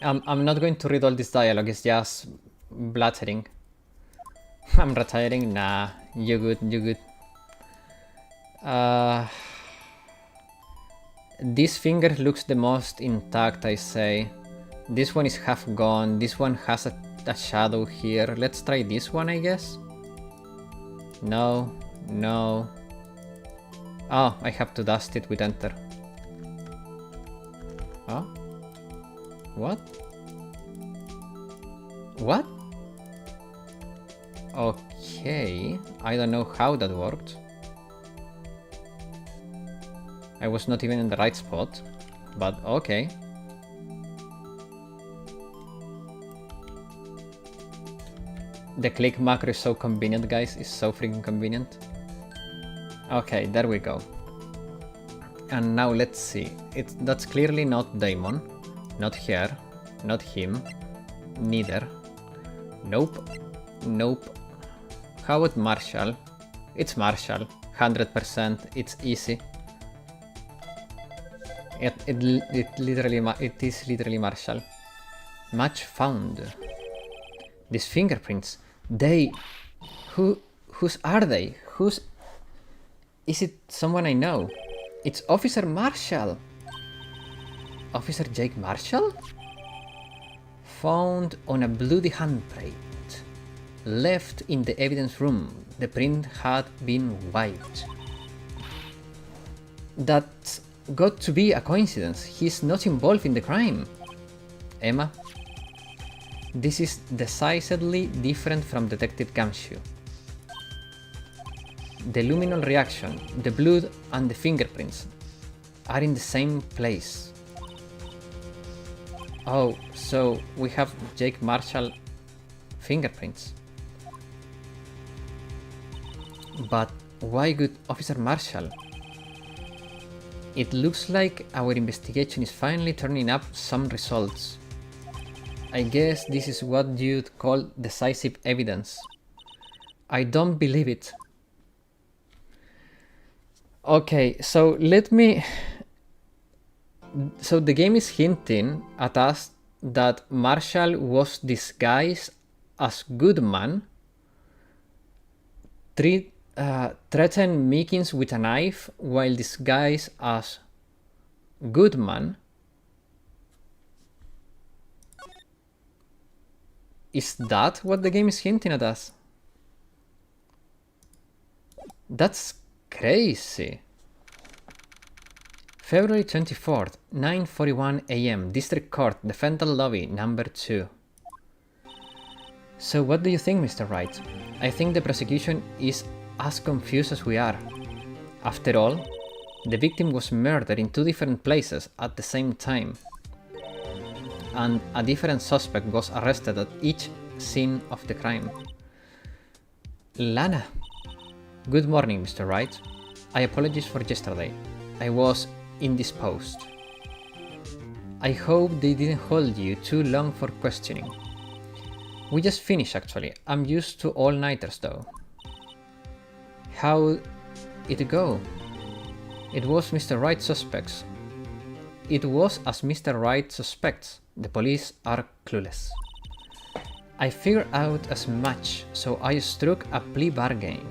I'm not going to read all this dialogue, it's just blathering. I'm retiring? Nah, you good, you good. This finger looks the most intact, I say. This one is half gone, this one has a shadow here. Let's try this one, I guess. No, no. Oh, I have to dust it with enter. Oh? What? What? Okay, I don't know how that worked. I was not even in the right spot, but okay. The click macro is so convenient, guys. It's so freaking convenient. Okay, there we go. And now let's see. That's clearly not Damon. Not her. Not him. Neither. Nope. Nope. How about Marshall? It's Marshall. 100%. It's easy. It is literally Marshall. Match found. These fingerprints. Whose are they? Is it someone I know? It's Officer Marshall. Officer Jake Marshall? Found on a bloody handprint. Left in the evidence room. The print had been wiped. That's got to be a coincidence. He's not involved in the crime. Emma? This is decidedly different from Detective Gumshoe. The luminol reaction, the blood and the fingerprints are in the same place. Oh, so we have Jake Marshall fingerprints. But why good Officer Marshall? It looks like our investigation is finally turning up some results. I guess this is what you'd call decisive evidence. I don't believe it. Okay, so so the game is hinting at us that Marshall was disguised as Goodman, threatened Meekins with a knife while disguised as Goodman. Is that what the game is hinting at us? That's crazy. February 24th, 9:41 AM, District Court, Defendant Lobby, number 2. So what do you think, Mr. Wright? I think the prosecution is as confused as we are. After all, the victim was murdered in 2 different places at the same time. And a different suspect was arrested at each scene of the crime. Lana. Good morning, Mr. Wright. I apologize for yesterday. I was indisposed. I hope they didn't hold you too long for questioning. We just finished, actually. I'm used to all-nighters, though. How'd it go? It was Mr. Wright suspects. It was as Mr. Wright suspects. The police are clueless. I figured out as much, so I struck a plea bargain.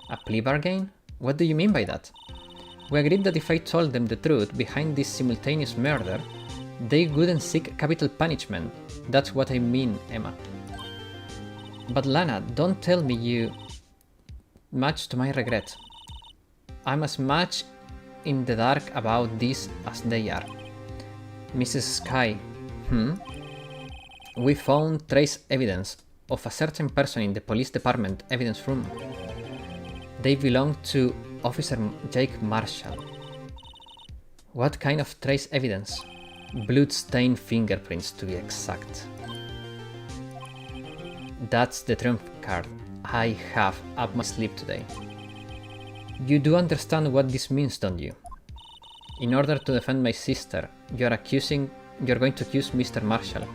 A plea bargain? What do you mean by that? We agreed that if I told them the truth behind this simultaneous murder, they wouldn't seek capital punishment. That's what I mean, Emma. But Lana, don't tell me you... Much to my regret. I'm as much in the dark about this as they are. Mrs. Sky. We found trace evidence of a certain person in the police department evidence room. They belong to Officer Jake Marshall. What kind of trace evidence? Blood-stained fingerprints, to be exact. That's the trump card I have up my sleeve today. You do understand what this means, don't you? In order to defend my sister, you're going to accuse Mr. Marshall.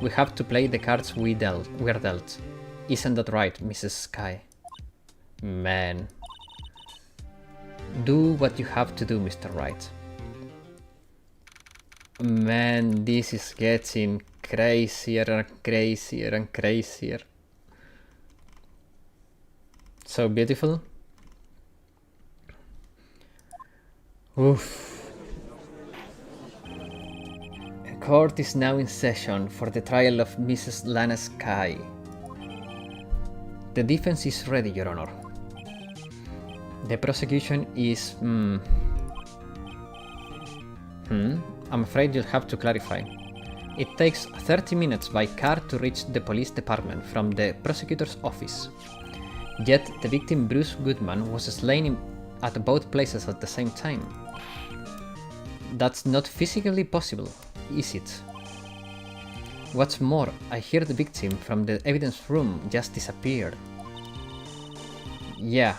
We have to play the cards we're dealt. Isn't that right, Mrs. Sky? Man. Do what you have to do, Mr. Wright. Man, this is getting crazier and crazier and crazier. So beautiful. Oof. Court is now in session for the trial of Mrs. Lana Sky. The defense is ready, Your Honor. The prosecution is... I'm afraid you'll have to clarify. It takes 30 minutes by car to reach the police department from the prosecutor's office. Yet the victim Bruce Goodman was slain at both places at the same time. That's not physically possible, is it? What's more, I hear the victim from the evidence room just disappeared. Yeah,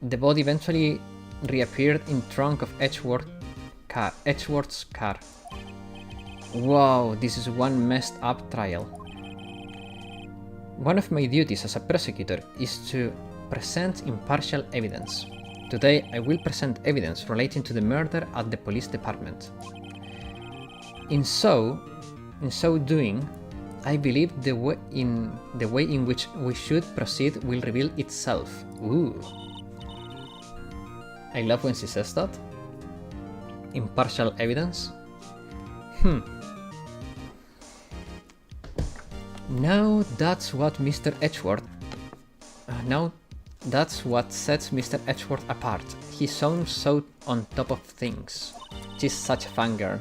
the body eventually reappeared in trunk of Edgeworth's car. Wow, this is one messed up trial. One of my duties as a prosecutor is to present impartial evidence. Today I will present evidence relating to the murder at the police department. In so doing, I believe the way in which we should proceed will reveal itself. Ooh. I love when she says that. Impartial evidence. Now that's what Mr. Edgeworth. That's what sets Mr. Edgeworth apart. He sounds so on top of things. She's such a fangirl.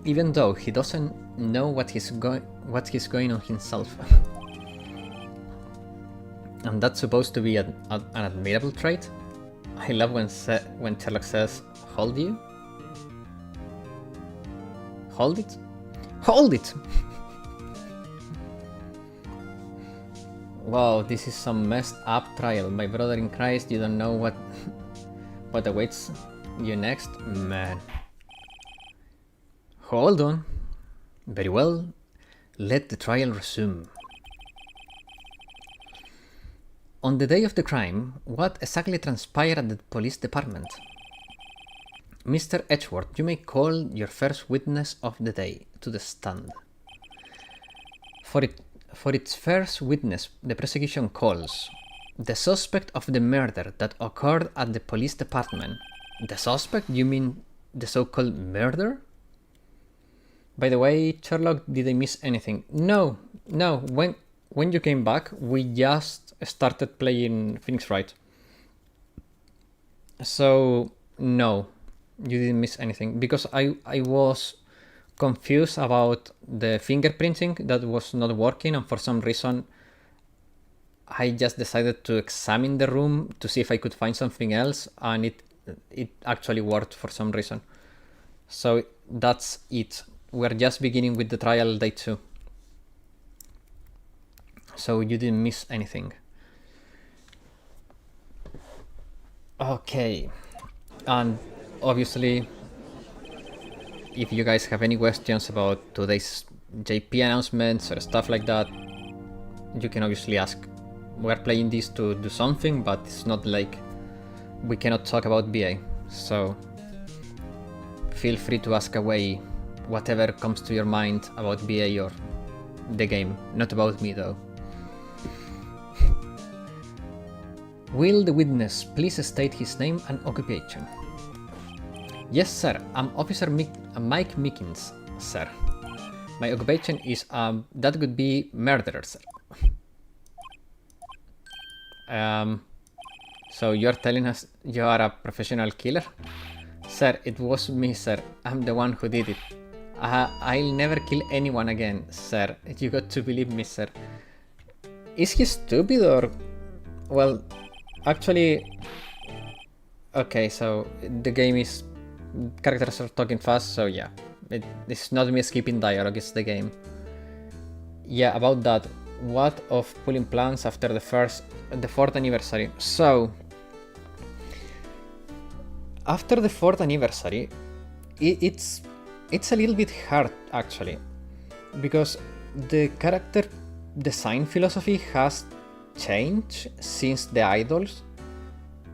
Even though he doesn't know what he's going on himself. And that's supposed to be an admirable trait. I love when Sherlock says, "Hold you? Hold it? Hold it!" Wow, this is some messed up trial. My brother in Christ, you don't know what awaits you next? Man. Hold on. Very well. Let the trial resume. On the day of the crime, what exactly transpired at the police department? Mr. Edgeworth, you may call your first witness of the day to the stand. For its first witness, the prosecution calls the suspect of the murder that occurred at the police department. The suspect? You mean the so-called murder? By the way, Sherlock, did I miss anything? No. When you came back, we just started playing Phoenix Wright. So, no, you didn't miss anything. Because I was confused about the fingerprinting that was not working, and for some reason I just decided to examine the room to see if I could find something else, and it actually worked for some reason. So that's it. We're just beginning with the trial day 2. So you didn't miss anything. Okay. And obviously, if you guys have any questions about today's JP announcements or stuff like that, you can obviously ask. We're playing this to do something, but it's not like we cannot talk about BA. So feel free to ask away whatever comes to your mind about BA or the game. Not about me though. Will the witness please state his name and occupation? Yes, sir. I'm Officer Mike Mickens, sir. My occupation is, that would be murderer, sir. So you're telling us you are a professional killer? Sir, it was me, sir. I'm the one who did it. I'll never kill anyone again, sir. You got to believe me, sir. Is he stupid or... Well, actually... Okay, so the game is... Characters are talking fast, so yeah. It's not me skipping dialogue, it's the game. Yeah, about that. What of pulling plans after the 4th anniversary? So... After the 4th anniversary, it's a little bit hard, actually. Because the character design philosophy has changed since the idols.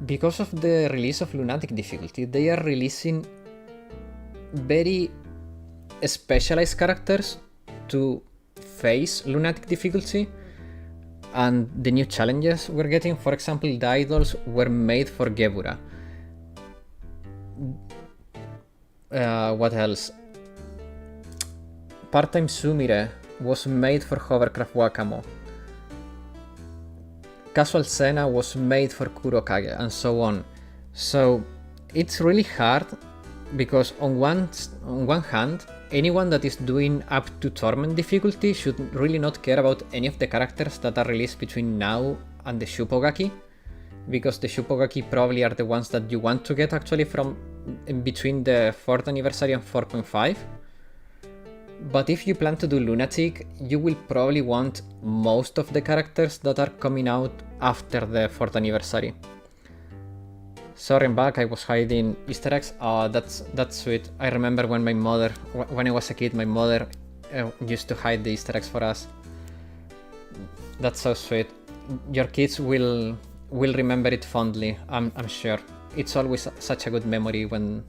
Because of the release of Lunatic difficulty, they are releasing very specialized characters to face Lunatic difficulty and the new challenges we're getting. For example, the idols were made for Gebura. What else? Part-time Sumire was made for Hovercraft Wakamo. Casual Senna was made for Kurokage, and so on. So it's really hard because on one hand, anyone that is doing up to Torment difficulty should really not care about any of the characters that are released between now and the Shupogaki, because the Shupogaki probably are the ones that you want to get actually from in between the 4th anniversary and 4.5. But if you plan to do Lunatic, you will probably want most of the characters that are coming out after the 4th anniversary. Sorry, I'm back. I was hiding Easter eggs. Oh, that's sweet. I remember when when I was a kid, my mother used to hide the Easter eggs for us. That's so sweet. Your kids will remember it fondly, I'm sure. It's always such a good memory when...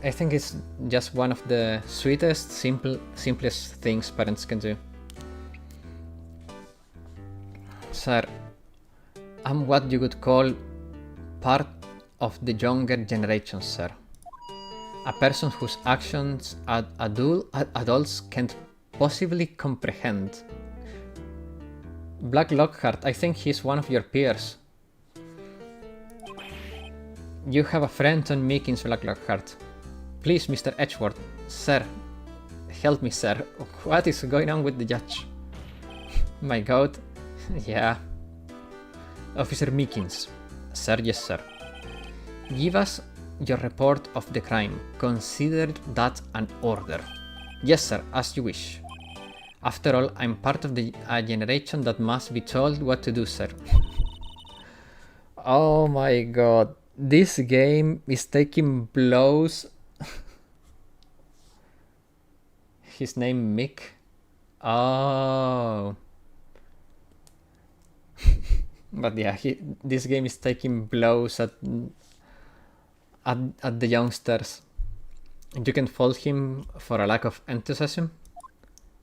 I think it's just one of the sweetest, simplest things parents can do. Sir, I'm what you could call part of the younger generation, sir. A person whose actions adults can't possibly comprehend. Black Lockhart, I think he's one of your peers. You have a friend on Meekins, Black Lockhart. Please, Mr. Edgeworth. Sir. Help me, sir. What is going on with the judge? My god. Yeah. Officer Meekins. Sir, yes, sir. Give us your report of the crime. Consider that an order. Yes, sir, as you wish. After all, I'm part of a generation that must be told what to do, sir. Oh my god. This game is taking blows. His name Mick? Oh. But yeah, this game is taking blows at the youngsters. You can fault him for a lack of enthusiasm.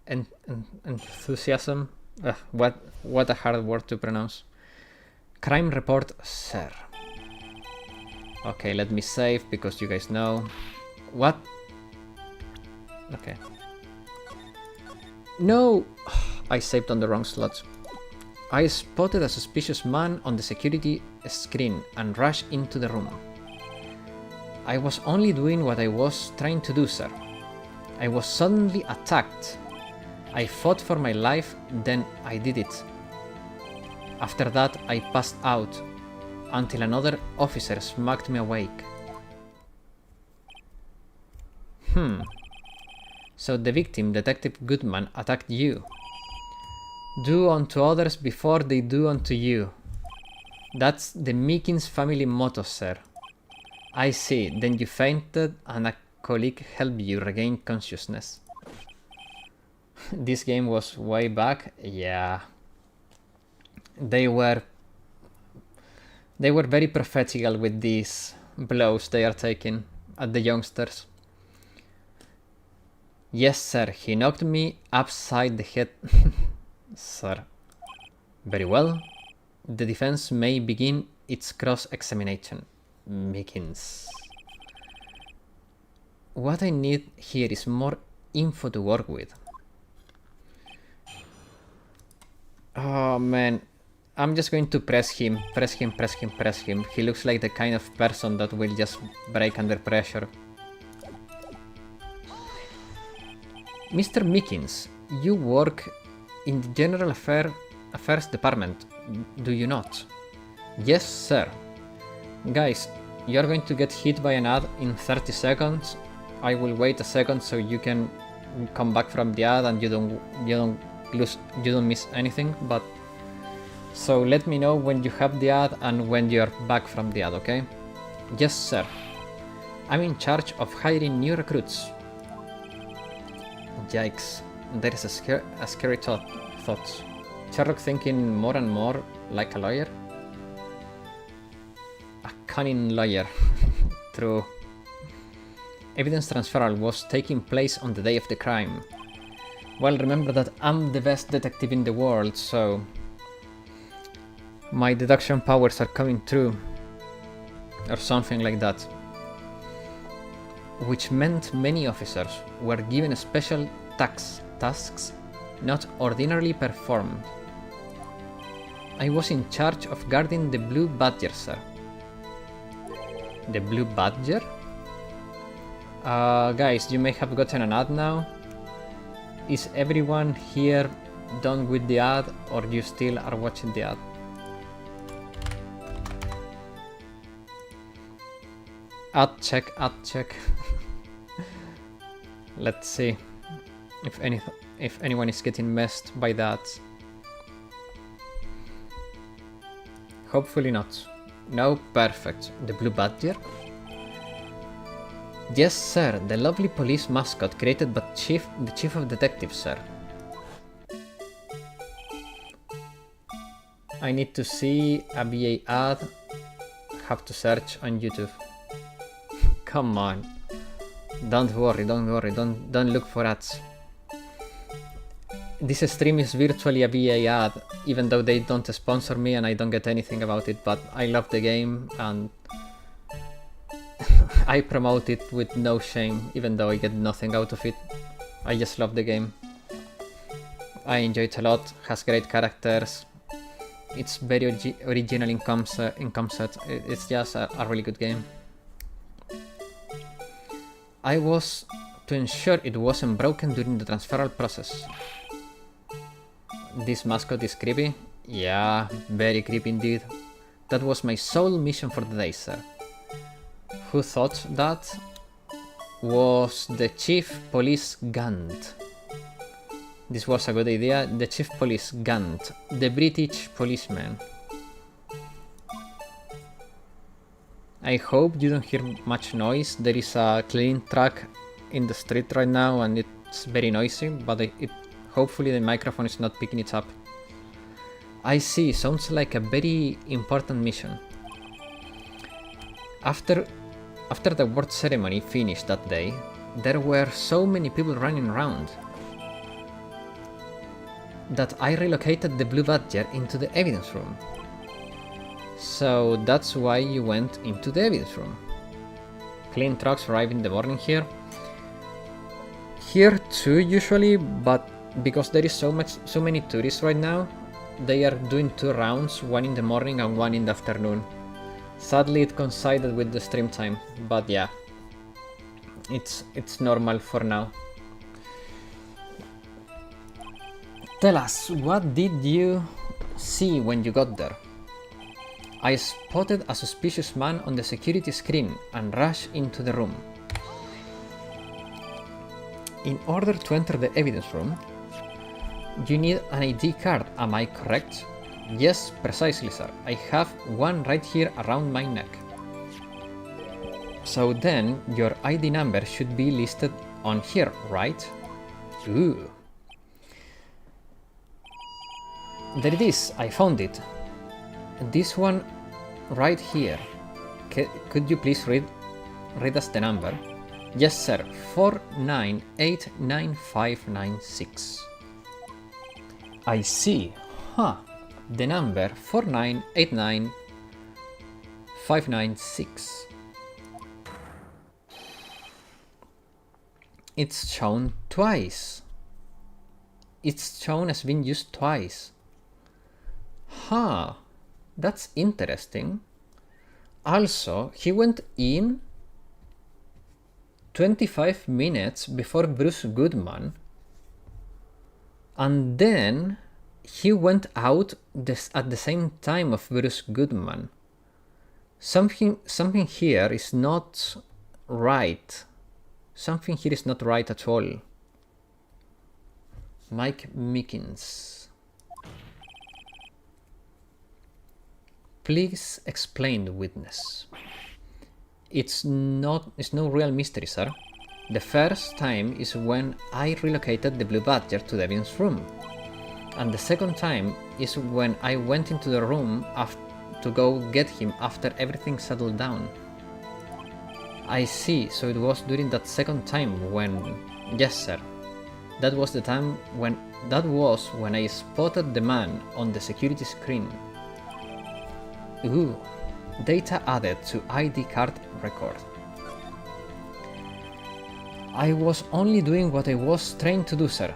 Enthusiasm? What a hard word to pronounce. Crime report, sir. Okay, let me save because you guys know. What? Okay. No! I saved on the wrong slot. I spotted a suspicious man on the security screen and rushed into the room. I was only doing what I was trying to do, sir. I was suddenly attacked. I fought for my life, then I did it. After that, I passed out until another officer smacked me awake. So the victim, Detective Goodman, attacked you. Do unto others before they do unto you. That's the Meekins family motto, sir. I see, then you fainted and a colleague helped you regain consciousness. This game was way back, yeah. They were very prophetical with these blows they are taking at the youngsters. Yes, sir, he knocked me upside the head. Sir. Very well. The defense may begin its cross-examination. Meekins. What I need here is more info to work with. Oh man, I'm just going to press him. He looks like the kind of person that will just break under pressure. Mr. Mickens, you work in the General Affairs Department, do you not? Yes, sir. Guys, you're going to get hit by an ad in 30 seconds. I will wait a second so you can come back from the ad and you don't miss anything. But so let me know when you have the ad and when you're back from the ad, okay? Yes, sir. I'm in charge of hiring new recruits. Yikes, there is a scary thought. Sherlock thinking more and more like a lawyer. A cunning lawyer. True. Evidence transferal was taking place on the day of the crime. Well, remember that I'm the best detective in the world, so my deduction powers are coming true. Or something like that. Which meant many officers were given special tasks not ordinarily performed. I was in charge of guarding the Blue Badger, sir. The Blue Badger? Guys, you may have gotten an ad now. Is everyone here done with the ad, or you still are watching the ad? Ad check. Let's see if anyone is getting messed by that. Hopefully not. No, perfect. The Blue Badger? Yes, sir. The lovely police mascot created by the chief of detectives, sir. I need to see a VA ad. Have to search on YouTube. Come on. Don't worry. Don't look for ads. This stream is virtually a VA ad, even though they don't sponsor me and I don't get anything about it, but I love the game and I promote it with no shame, even though I get nothing out of it. I just love the game. I enjoy it a lot, has great characters, it's very original in concept, it's just a really good game. I was to ensure it wasn't broken during the transferal process. This mascot is creepy? Yeah, very creepy indeed. That was my sole mission for the day, sir. Who thought that? Was the Chief Police Gant. This was a good idea. The Chief Police Gant, the British policeman. I hope you don't hear much noise. There is a cleaning truck in the street right now and it's very noisy, but hopefully the microphone is not picking it up. I see, sounds like a very important mission. After the award ceremony finished that day, there were so many people running around that I relocated the Blue Badger into the evidence room. So that's why you went into the evidence room. Clean trucks arrive in the morning here. Here too usually, but because there is so many tourists right now, they are doing 2 rounds, one in the morning and one in the afternoon. Sadly it coincided with the stream time, but yeah, it's normal for now. Tell us, what did you see when you got there? I spotted a suspicious man on the security screen and rushed into the room. In order to enter the evidence room, you need an ID card, am I correct? Yes, precisely, sir. I have one right here around my neck. So then, your ID number should be listed on here, right? Ooh. There it is, I found it. This one right here. Could you please read us the number? Yes, sir. 4989596. I see. Huh. The number 4989596. It's shown twice. It's shown as being used twice. Huh, that's interesting. Also, he went in 25 minutes before Bruce Goodman, and then he went out at the same time of Bruce Goodman. Something here is not right. Something here is not right at all. Mike Mickens. Please explain the witness. It's no real mystery, sir. The first time is when I relocated the Blue Badger to Devin's room. And the second time is when I went into the room to go get him after everything settled down. I see, so it was during that second time when... Yes, sir. That was the time when... That was when I spotted the man on the security screen. Ooh. Data added to ID card record. I was only doing what I was trained to do, sir.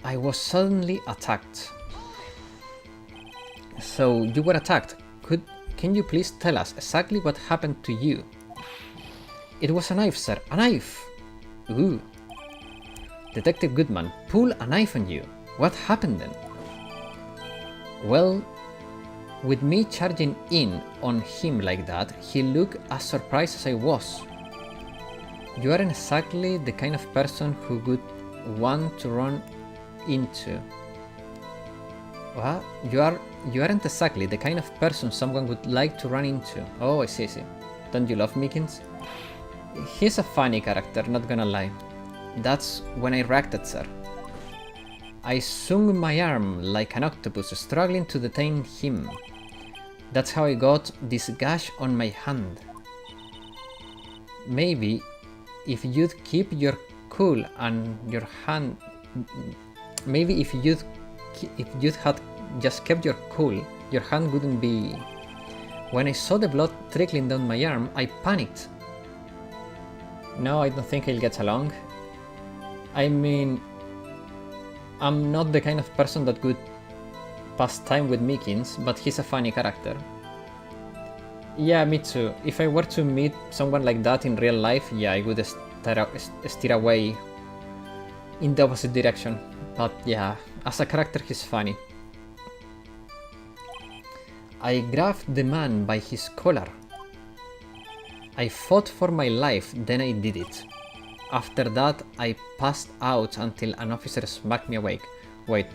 I was suddenly attacked. So you were attacked. Can you please tell us exactly what happened to you? It was a knife, sir. A knife! Ooh. Detective Goodman, pull a knife on you. What happened then? Well, with me charging in on him like that, he looked as surprised as I was. You aren't exactly the kind of person who would want to run into. What? You aren't exactly the kind of person someone would like to run into. Oh, I see. Don't you love Mickens? He's a funny character, not gonna lie. That's when I reacted, sir. I swung my arm like an octopus, struggling to detain him. That's how I got this gash on my hand. Maybe if you'd keep your cool and your hand... Maybe if you'd had just kept your cool, your hand wouldn't be... When I saw the blood trickling down my arm, I panicked. No, I don't think I'll get along. I mean, I'm not the kind of person that would pass time with Mickens, but he's a funny character. Yeah, me too. If I were to meet someone like that in real life, yeah, I would steer away in the opposite direction. But yeah, as a character, he's funny. I grabbed the man by his collar. I fought for my life, then I did it. After that, I passed out until an officer smacked me awake. Wait.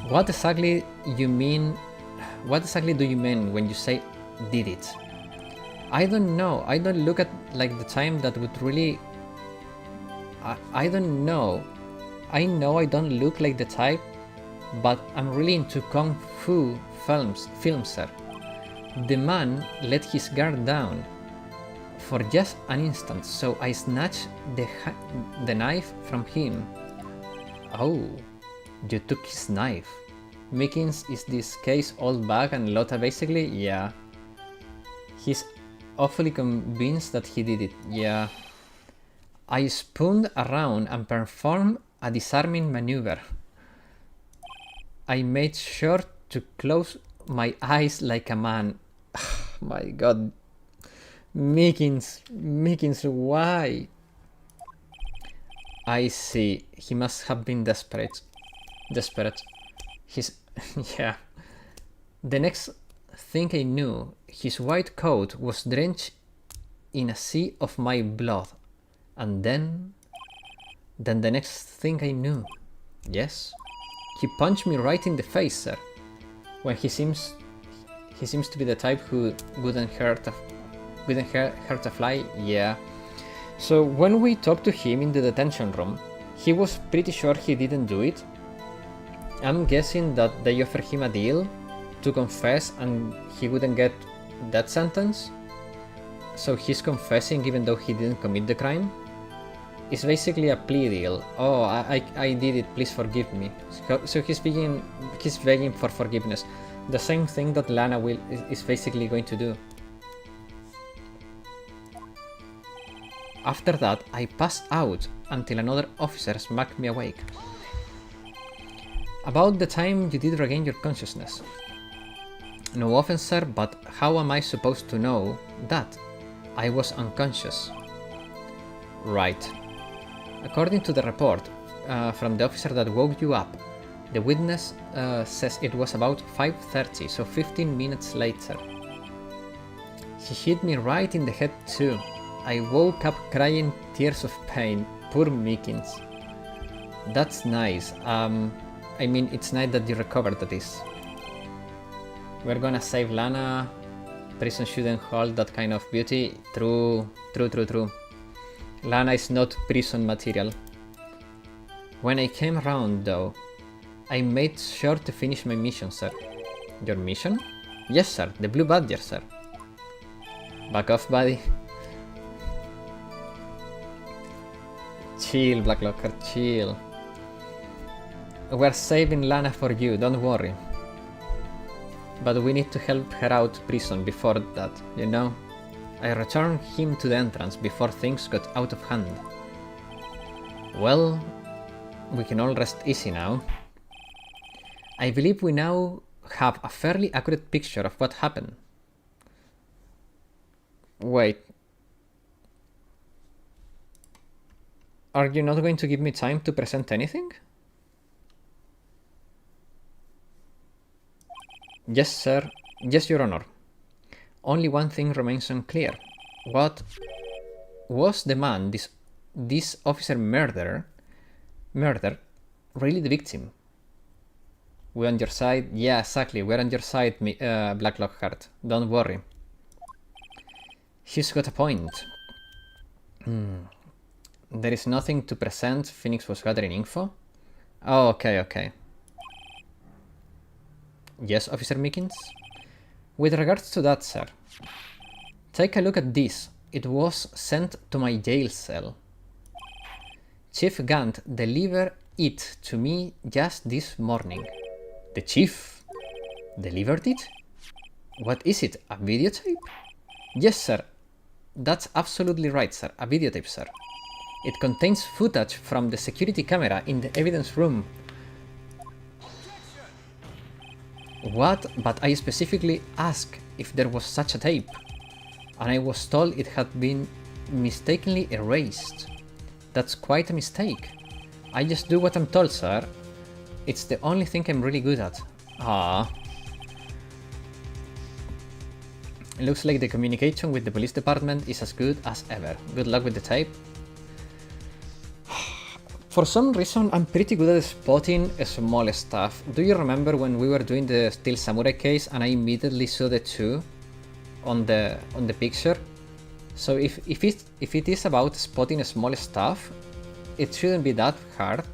What exactly do you mean when you say did it? I don't know. I don't look at like the time that would really... I don't know. I know I don't look like the type, but I'm really into Kung Fu films, sir. The man let his guard down for just an instant, so I snatched the knife from him. Oh, you took his knife. Mickens is this case old bag and Lotta basically? Yeah. He's awfully convinced that he did it, yeah. I spun around and performed a disarming maneuver. I made sure to close my eyes like a man. My god. Mickens, why? I see. He must have been desperate. He's... yeah. The next thing I knew, his white coat was drenched in a sea of my blood. And then the next thing I knew, yes, he punched me right in the face, sir. When he seems to be the type who wouldn't hurt a fly, yeah. So when we talked to him in the detention room, he was pretty sure he didn't do it. I'm guessing that they offered him a deal to confess and he wouldn't get that sentence. So he's confessing even though he didn't commit the crime. It's basically a plea deal. Oh, I did it, please forgive me. So he's begging for forgiveness. The same thing that Lana is basically going to do. After that, I passed out until another officer smacked me awake. About the time you did regain your consciousness. No offense, sir, but how am I supposed to know that? I was unconscious. Right. According to the report from the officer that woke you up, the witness says it was about 5:30, so 15 minutes later. She hit me right in the head too. I woke up crying tears of pain. Poor Meekins. That's nice. I mean, it's nice that you recovered, that is. We're gonna save Lana. Prison shouldn't hold that kind of beauty. True. Lana is not prison material. When I came around, though, I made sure to finish my mission, sir. Your mission? Yes, sir. The Blue Badger, sir. Back off, buddy. Chill, Black Locker, chill. We're saving Lana for you, don't worry. But we need to help her out prison before that, you know? I returned him to the entrance before things got out of hand. Well, we can all rest easy now. I believe we now have a fairly accurate picture of what happened. Wait. Are you not going to give me time to present anything? Yes, sir. Yes, Your Honor. Only one thing remains unclear. What was the man this officer murdered really the victim? We're on your side? Yeah, exactly. We're on your side, Black Lockhart. Don't worry. She's got a point. There is nothing to present. Phoenix was gathering info. Oh, okay. Yes, Officer Meekins? With regards to that, sir, take a look at this. It was sent to my jail cell. Chief Gant delivered it to me just this morning. The chief delivered it? What is it, a videotape? Yes, sir. That's absolutely right, sir. A videotape, sir. It contains footage from the security camera in the evidence room. What? But I specifically asked if there was such a tape, and I was told it had been mistakenly erased. That's quite a mistake. I just do what I'm told, sir. It's the only thing I'm really good at. Ah. Looks like the communication with the police department is as good as ever. Good luck with the tape. For some reason, I'm pretty good at spotting small stuff. Do you remember when we were doing the Steel Samurai case and I immediately saw the two on the picture? So if it is about spotting small stuff, it shouldn't be that hard.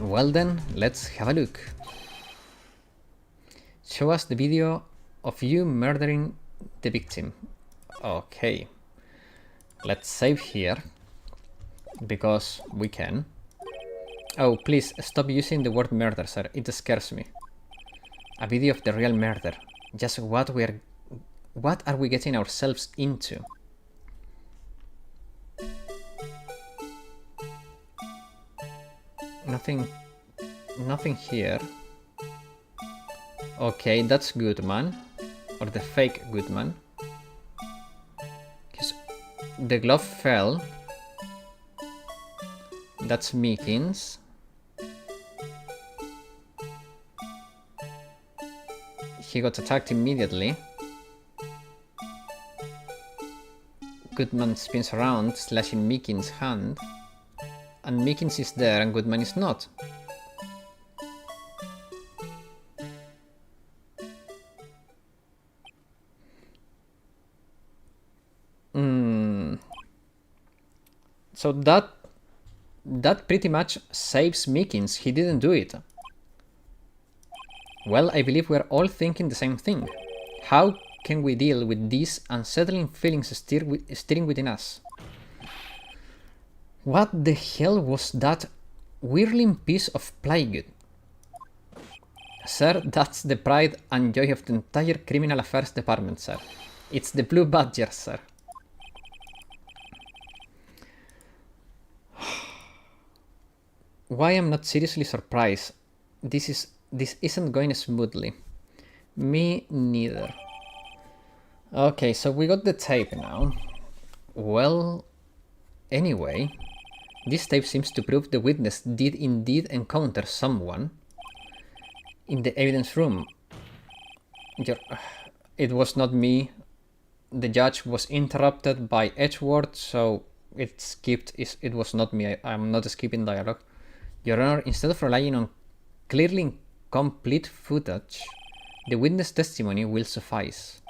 Well then, let's have a look. Show us the video of you murdering the victim. Okay. Let's save here, because we can. Oh, please stop using the word murder, sir. It scares me. A video of the real murder. Just what are we getting ourselves into? Nothing here. Okay, that's Goodman, or the fake Goodman. The glove fell. That's Meekins. He got attacked immediately. Goodman spins around, slashing Meekins' hand. And Meekins is there and Goodman is not. So that pretty much saves Meekins. He didn't do it. Well, I believe we're all thinking the same thing. How can we deal with these unsettling feelings stirring within us? What the hell was that whirling piece of plywood? Sir, that's the pride and joy of the entire criminal affairs department, sir. It's the Blue Badger, sir. why I'm not seriously surprised. This isn't going smoothly. Me neither. Okay, so we got the tape now. Well, anyway, this tape seems to prove the witness did indeed encounter someone in the evidence room. It was not me. The judge was interrupted by Edgeworth, so it skipped. It was not me. I'm not skipping dialogue. Your Honor, instead of relying on clearly incomplete footage, the witness testimony will suffice.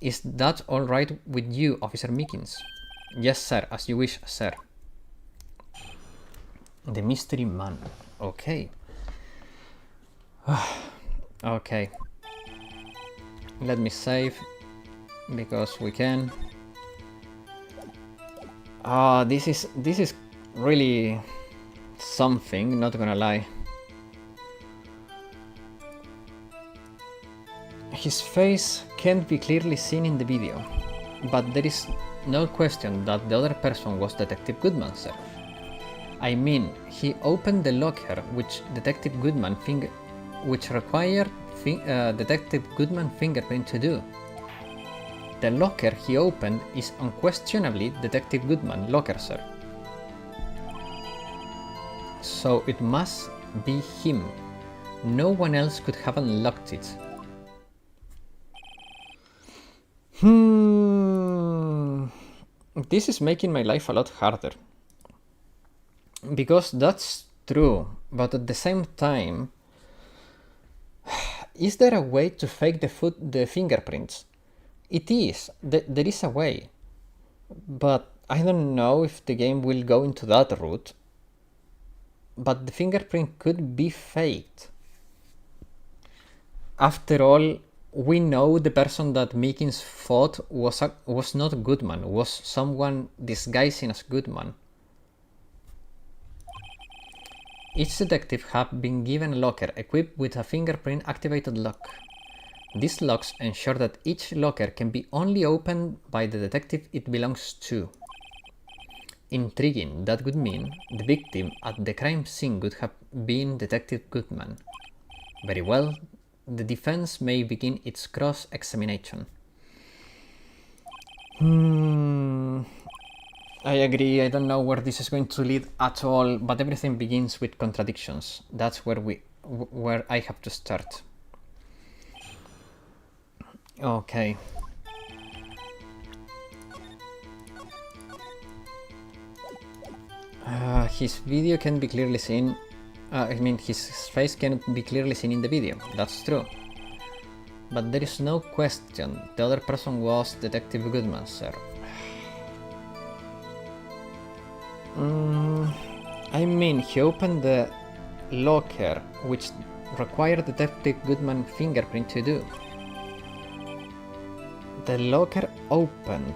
Is that all right with you, Officer Meekins? Yes, sir. As you wish, sir. The mystery man. Okay. Okay. Let me save, because we can. This is really something, not gonna lie. His face can't be clearly seen in the video, but there is no question that the other person was Detective Goodman, sir. I mean, he opened the locker which Detective Goodman required Detective Goodman fingerprint to do. The locker he opened is unquestionably Detective Goodman locker, sir. So it must be him. No one else could have unlocked it. This is making my life a lot harder. Because that's true, but at the same time, is there a way to fake the fingerprints? It is. There is a way. But I don't know if the game will go into that route. But the fingerprint could be faked. After all, we know the person that Meekins fought was not Goodman, was someone disguising as Goodman. Each detective have been given a locker equipped with a fingerprint activated lock. These locks ensure that each locker can be only opened by the detective it belongs to. Intriguing, that would mean the victim at the crime scene would have been Detective Goodman. Very well, the defense may begin its cross-examination. I agree, I don't know where this is going to lead at all, but everything begins with contradictions. That's where I have to start. Okay. His video can be clearly seen. His face cannot be clearly seen in the video. That's true. But there is no question the other person was Detective Goodman, sir. I mean, he opened the locker, which required Detective Goodman fingerprint to do. The locker opened,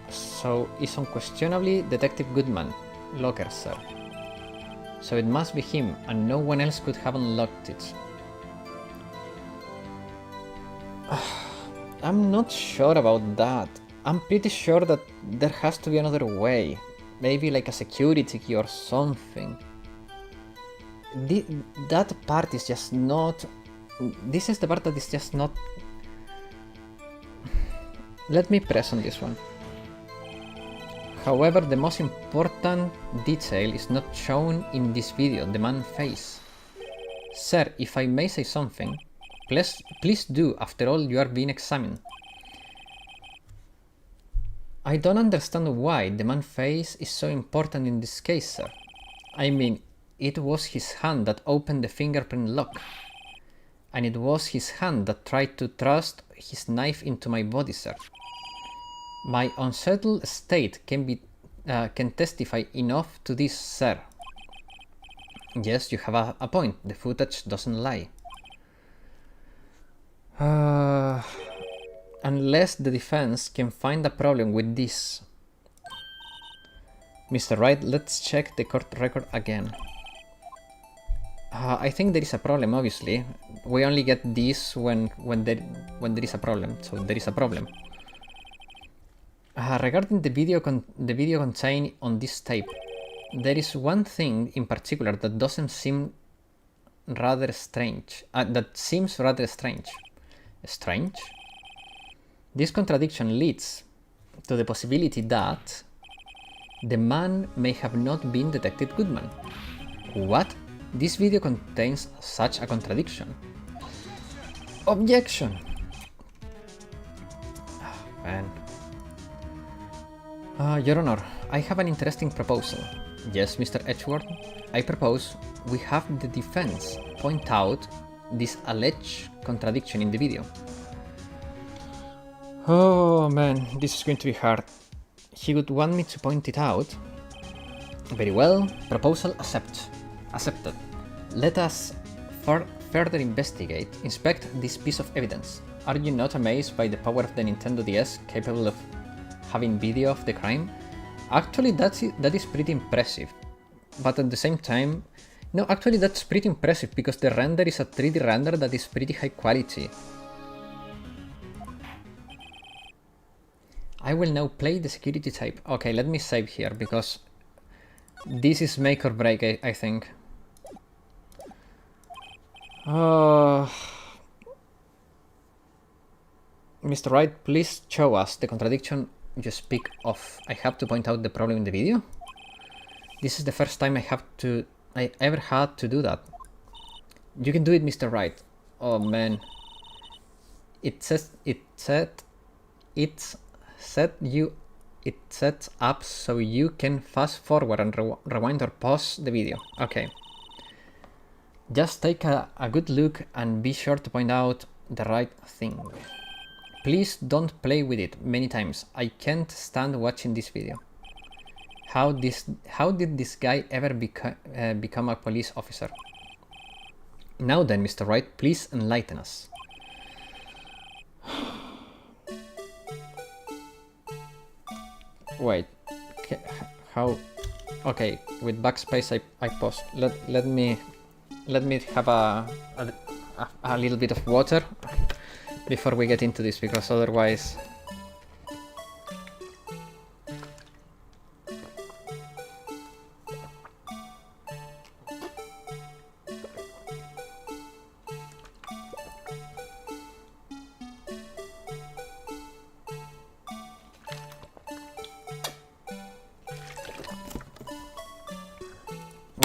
so it's unquestionably Detective Goodman locker, sir. So it must be him, and no one else could have unlocked it. I'm not sure about that. I'm pretty sure that there has to be another way. Maybe like a security key or something. That part is just not... This is the part that is just not... Let me press on this one. However, the most important detail is not shown in this video, the man's face. Sir, if I may say something, please do, after all you are being examined. I don't understand why the man's face is so important in this case, sir. I mean, it was his hand that opened the fingerprint lock. And it was his hand that tried to thrust his knife into my body, sir. My unsettled state can testify enough to this, sir. Yes, you have a point. The footage doesn't lie. Unless the defense can find a problem with this. Mr. Wright, let's check the court record again. I think there is a problem, obviously. We only get this when there is a problem, so there is a problem. Regarding the video contained on this tape, there is one thing in particular that doesn't seem rather strange. That seems rather strange. Strange? This contradiction leads to the possibility that the man may have not been Detective Goodman. What? This video contains such a contradiction. Objection! Oh, man. Your Honor, I have an interesting proposal. Yes, Mr. Edgeworth? I propose we have the defense point out this alleged contradiction in the video. Oh man, this is going to be hard. He would want me to point it out. Very well, proposal accepted. Let us further inspect this piece of evidence. Are you not amazed by the power of the Nintendo DS capable of having video of the crime? Actually, that is pretty impressive. But at the same time, no, actually that's pretty impressive because the render is a 3D render that is pretty high quality. I will now play the security tape. Okay, let me save here because this is make or break, I think. Mr. Wright, please show us the contradiction you speak of. I have to point out the problem in the video. This is the first time I ever had to do that. You can do it, Mr. Wright. Oh man. It sets up so you can fast forward and rewind or pause the video. Okay. Just take a good look and be sure to point out the right thing. Please don't play with it many times. I can't stand watching this video. How did this guy ever become a police officer? Now then, Mr. Wright, please enlighten us. Wait, how? Okay, with backspace I paused. Let me have a little bit of water before we get into this, because otherwise.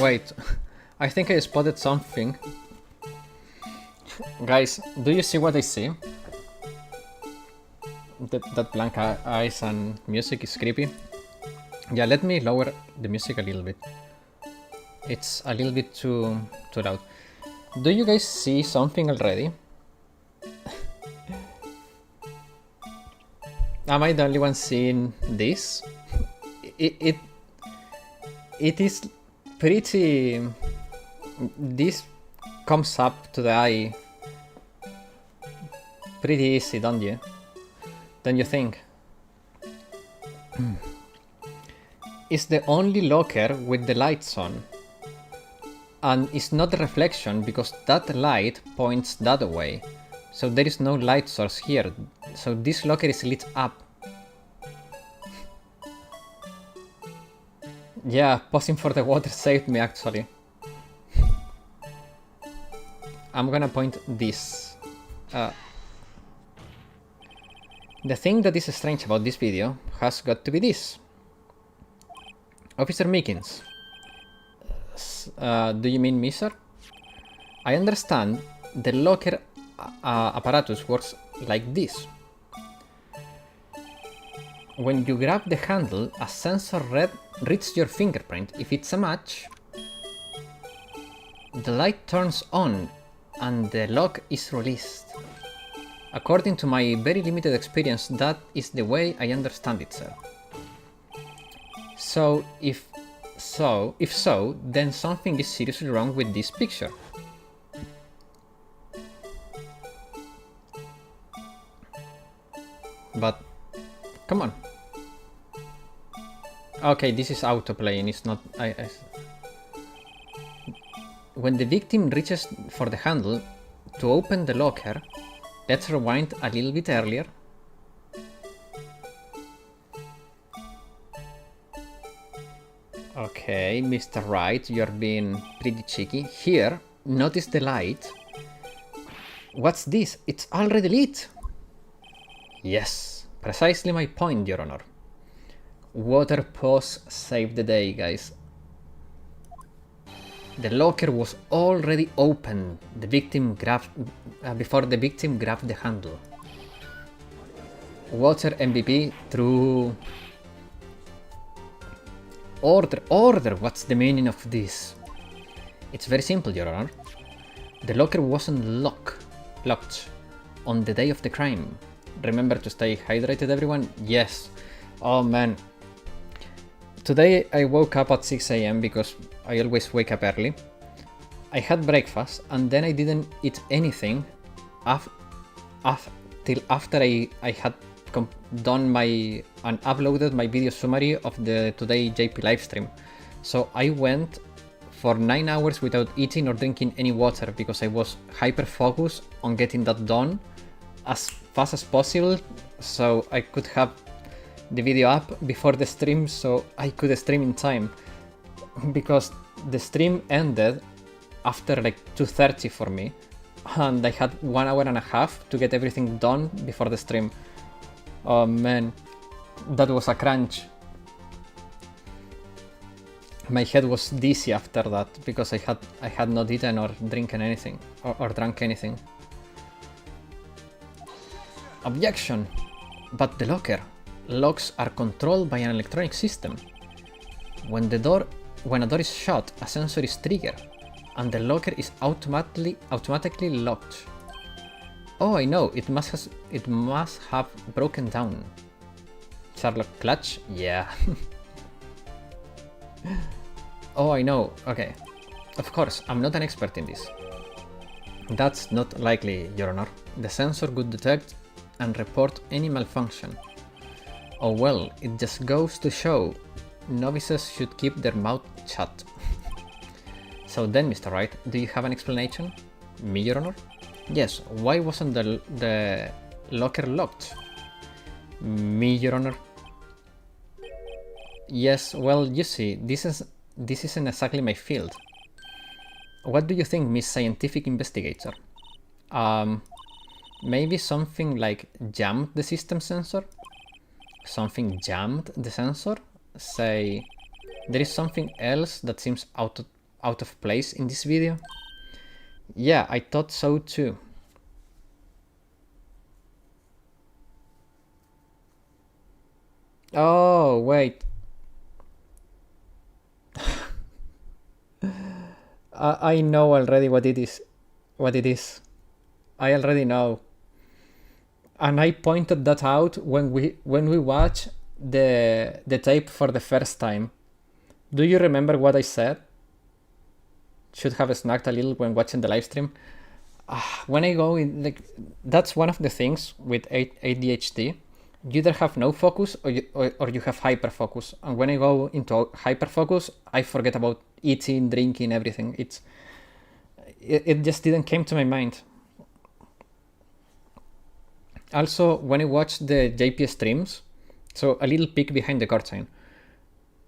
Wait, I think I spotted something. Guys, do you see what I see? That blank eyes and music is creepy. Yeah, let me lower the music a little bit. It's a little bit too loud. Do you guys see something already? Am I the only one seeing this? It is pretty. This comes up to the eye pretty easy, don't you? Don't you think? It's the only locker with the lights on, and it's not a reflection because that light points that way, so there is no light source here, so this locker is lit up. Yeah, pausing for the water saved me actually. I'm gonna point this. The thing that is strange about this video has got to be this. Officer Meekins. Do you mean me, sir? I understand the locker apparatus works like this. When you grab the handle, a sensor reads your fingerprint. If it's a match, the light turns on and the lock is released. According to my very limited experience, that is the way I understand it, sir. So, if so, then something is seriously wrong with this picture. But, come on. Okay, this is autoplaying, it's not... When the victim reaches for the handle to open the locker, let's rewind a little bit earlier. Okay, Mr. Wright, you're being pretty cheeky. Here, notice the light. What's this? It's already lit! Yes, precisely my point, Your Honor. Water pause saved the day, guys. The locker was already open. The victim grabbed before the victim grabbed the handle. Water MVP through... Order! What's the meaning of this? It's very simple, Your Honor. The locker wasn't locked on the day of the crime. Remember to stay hydrated, everyone? Yes. Oh man. Today I woke up at 6 AM because I always wake up early. I had breakfast and then I didn't eat anything till after I had done and uploaded my video summary of the today JP livestream. So I went for 9 hours without eating or drinking any water because I was hyper focused on getting that done as fast as possible so I could have the video up before the stream so I could stream in time, because the stream ended after like 2:30 for me and I had 1 hour and a half to get everything done before the stream. Oh man, that was a crunch. My head was dizzy after that because I had not eaten or drinking anything or drunk anything. Objection! But the locks are controlled by an electronic system. When a door is shut, a sensor is triggered, and the locker is automatically locked. Oh, I know, it must have broken down. Sherlock clutch? Yeah. Oh, I know, okay. Of course, I'm not an expert in this. That's not likely, Your Honor. The sensor could detect and report any malfunction. Oh well, it just goes to show novices should keep their mouth shut. So then, Mr. Wright, do you have an explanation? Me, Your Honor? Yes, why wasn't the locker locked? Me, Your Honor? Yes, well, you see, this isn't exactly my field. What do you think, Miss Scientific Investigator? Maybe something like jammed the system sensor? Something jammed the sensor? Say, there is something else that seems out of place in this video? Yeah, I thought so too. Oh, wait. I know already what it is. I already know. And I pointed that out when we watched the tape for the first time. Do you remember what I said? Should have snacked a little when watching the live stream. When I go in, like, that's one of the things with ADHD. You either have no focus or you have hyper focus. And when I go into hyper focus, I forget about eating, drinking, everything. It just didn't came to my mind. Also, when I watch the JP streams, so a little peek behind the curtain.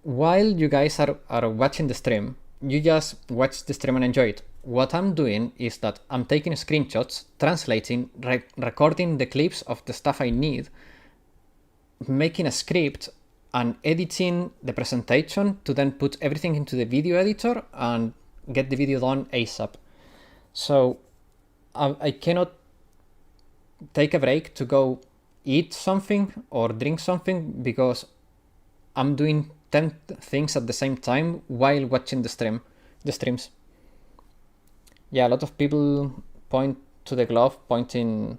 While you guys are watching the stream, you just watch the stream and enjoy it. What I'm doing is that I'm taking screenshots, translating, recording the clips of the stuff I need, making a script, and editing the presentation to then put everything into the video editor and get the video done ASAP. So I cannot take a break to go eat something or drink something because I'm doing 10 things at the same time while watching the streams. Yeah, a lot of people point to the glove, pointing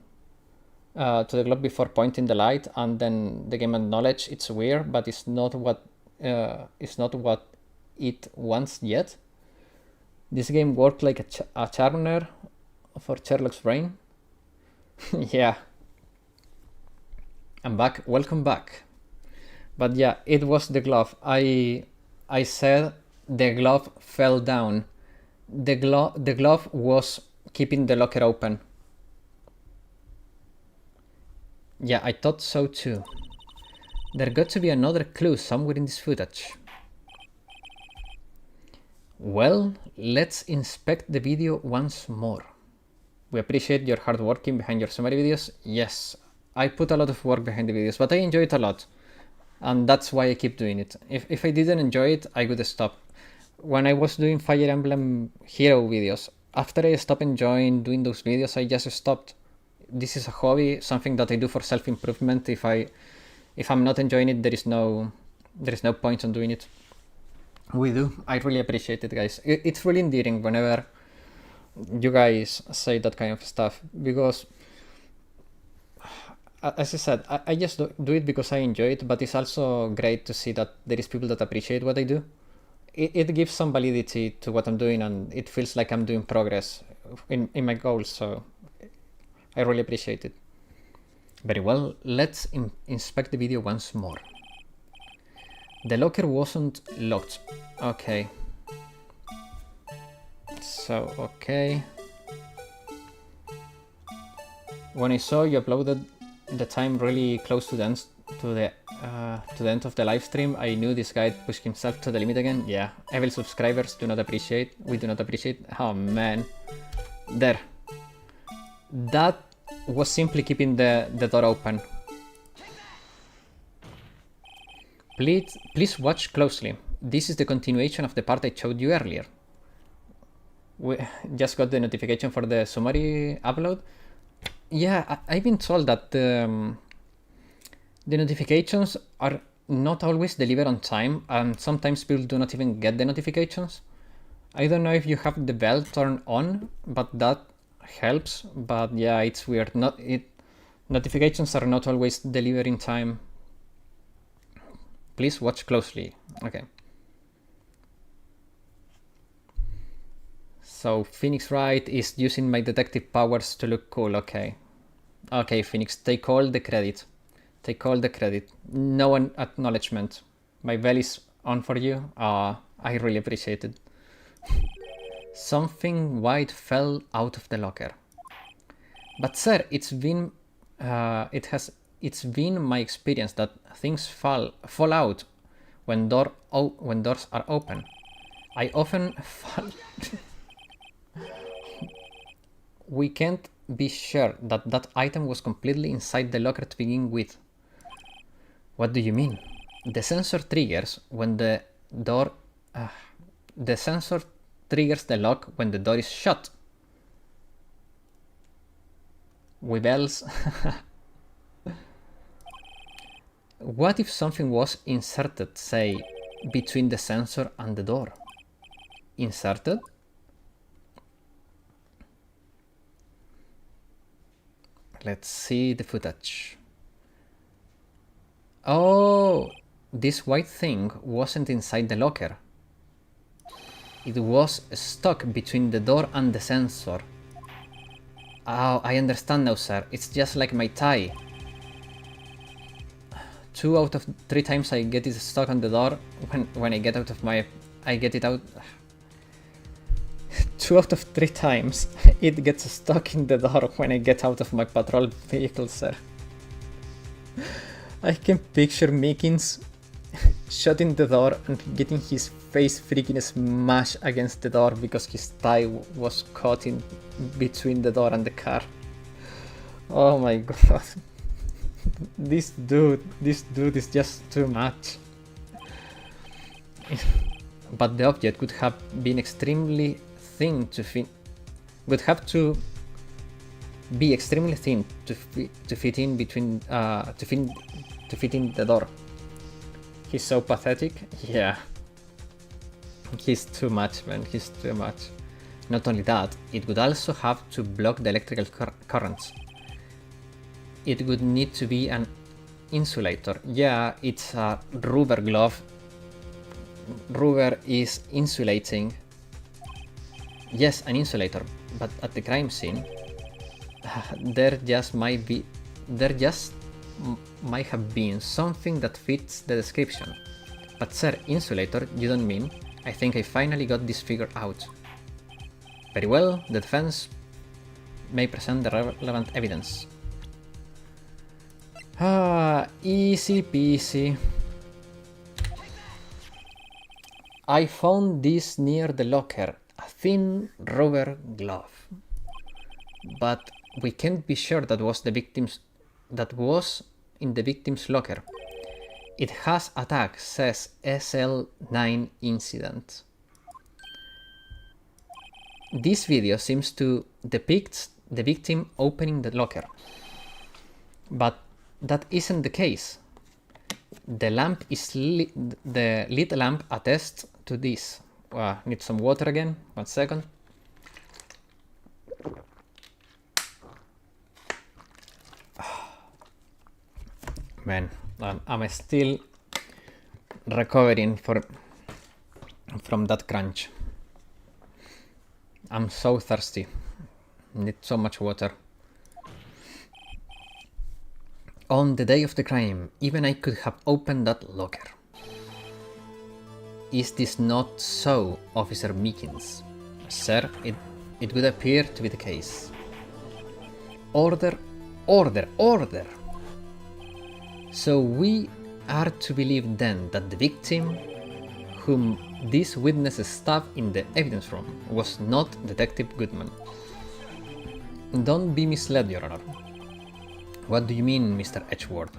to the glove before pointing the light, and then the game acknowledge it's weird, but it's not what it wants yet. This game worked like a charmer for Sherlock's brain. Yeah. I'm back. Welcome back. But yeah, it was the glove. I said the glove fell down. The glove was keeping the locker open. Yeah, I thought so too. There got to be another clue somewhere in this footage. Well, let's inspect the video once more. We appreciate your hard working behind your summary videos. Yes, I put a lot of work behind the videos, but I enjoy it a lot. And that's why I keep doing it. If I didn't enjoy it, I would stop. When I was doing Fire Emblem Hero videos, after I stopped enjoying doing those videos, I just stopped. This is a hobby, something that I do for self-improvement. If I'm not enjoying it, there is no point on doing it. We do. I really appreciate it, guys. It's really endearing whenever you guys say that kind of stuff, because as I said, I just do it because I enjoy it, but it's also great to see that there is people that appreciate what I do. It gives some validity to what I'm doing, and it feels like I'm doing progress in my goals, so I really appreciate it. Very well, let's inspect the video once more. The locker wasn't locked. Okay. So, okay. When I saw you uploaded the time really close to the end of the live stream, I knew this guy pushed himself to the limit again. Yeah, evil subscribers do not appreciate. We do not appreciate. Oh man. There. That was simply keeping the door open. Please watch closely. This is the continuation of the part I showed you earlier. We just got the notification for the summary upload. Yeah, I've been told that the notifications are not always delivered on time, and sometimes people do not even get the notifications. I don't know if you have the bell turned on, but that helps. But yeah, it's weird. Notifications are not always delivered in time. Please watch closely. Okay. So Phoenix Wright is using my detective powers to look cool. Okay. Okay, Phoenix, take all the credit. Take all the credit. No acknowledgement. My bell is on for you. I really appreciate it. Something white fell out of the locker. But sir, it's been my experience that things fall out when doors are open. I often fall. We can't be sure that that item was completely inside the locker to begin with. What do you mean? The sensor triggers when the door... the sensor triggers the lock when the door is shut. With bells. What if something was inserted, say, between the sensor and the door? Inserted? Let's see the footage. Oh, this white thing wasn't inside the locker. It was stuck between the door and the sensor. Oh, I understand now, sir. It's just like my tie. 2 out of 3 times I get it stuck on the door. When I get out of my... I get it out... 2 out of 3 times it gets stuck in the door when I get out of my patrol vehicle, sir. I can picture Mickens shutting the door and getting his face freaking smashed against the door because his tie was caught in between the door and the car. Oh my god. This dude is just too much. But the object could have been extremely thin to fit. Would have to be extremely thin to fit in between to fit in the door. He's so pathetic. Yeah. He's too much, man. He's too much. Not only that, it would also have to block the electrical currents. It would need to be an insulator. Yeah, it's a rubber glove. Rubber is insulating. Yes, an insulator, but at the crime scene, there just might have been something that fits the description. But sir, insulator, you don't mean? I think I finally got this figured out. Very well, the defense may present the relevant evidence. Easy peasy. I found this near the locker, a thin rubber glove. But we can't be sure that was in the victim's locker. It has a tag, says SL9 incident. This video seems to depict the victim opening the locker. But that isn't the case. The lamp is the lit lamp attests to this. Need some water again. 1 second. Man, I'm still recovering from that crunch. I'm so thirsty. Need so much water. On the day of the crime, even I could have opened that locker. Is this not so, Officer Meekins? Sir, it would appear to be the case. Order, order, order! So we are to believe then that the victim, whom these witnesses stabbed in the evidence room, was not Detective Goodman. Don't be misled, Your Honor. What do you mean, Mr. Edgeworth?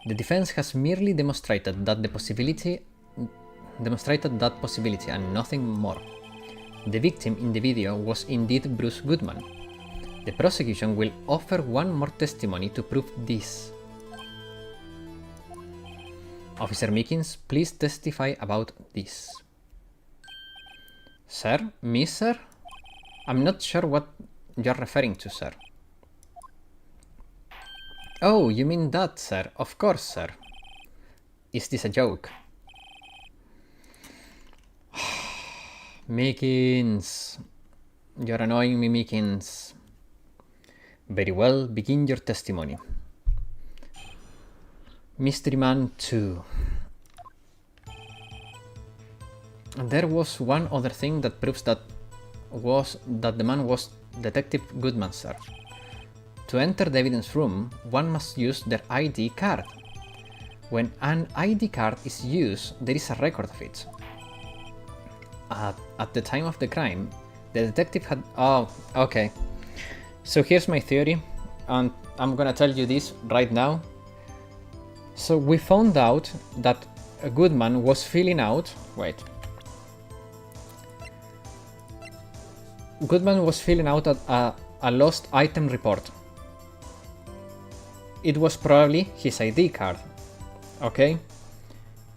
The defense has merely demonstrated that possibility and nothing more. The victim in the video was indeed Bruce Goodman. The prosecution will offer one more testimony to prove this. Officer Meekins, please testify about this. Sir? Me, sir? I'm not sure what you're referring to, sir. Oh, you mean that, sir? Of course, sir. Is this a joke? Meekins. You're annoying me, Meekins. Very well, begin your testimony. Mystery Man 2. There was one other thing that proves that the man was Detective Goodman, sir. To enter the evidence room, one must use their ID card. When an ID card is used, there is a record of it. At the time of the crime, the detective had... Oh, okay. So here's my theory, and I'm gonna tell you this right now. So we found out that Goodman was filling out... Wait. Goodman was filling out a lost item report. It was probably his ID card, okay?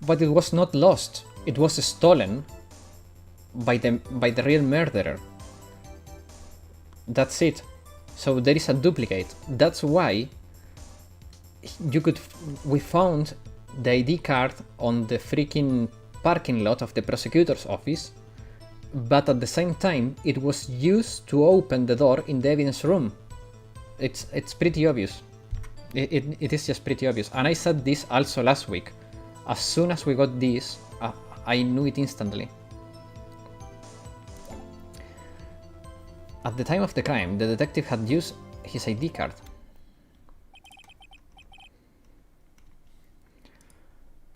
But it was not lost. It was stolen by the real murderer. That's it. So there is a duplicate. That's why we found the ID card on the freaking parking lot of the prosecutor's office, but at the same time it was used to open the door in the evidence room. It's pretty obvious. It is just pretty obvious. And I said this also last week. As soon as we got this, I knew it instantly. At the time of the crime, the detective had used his ID card.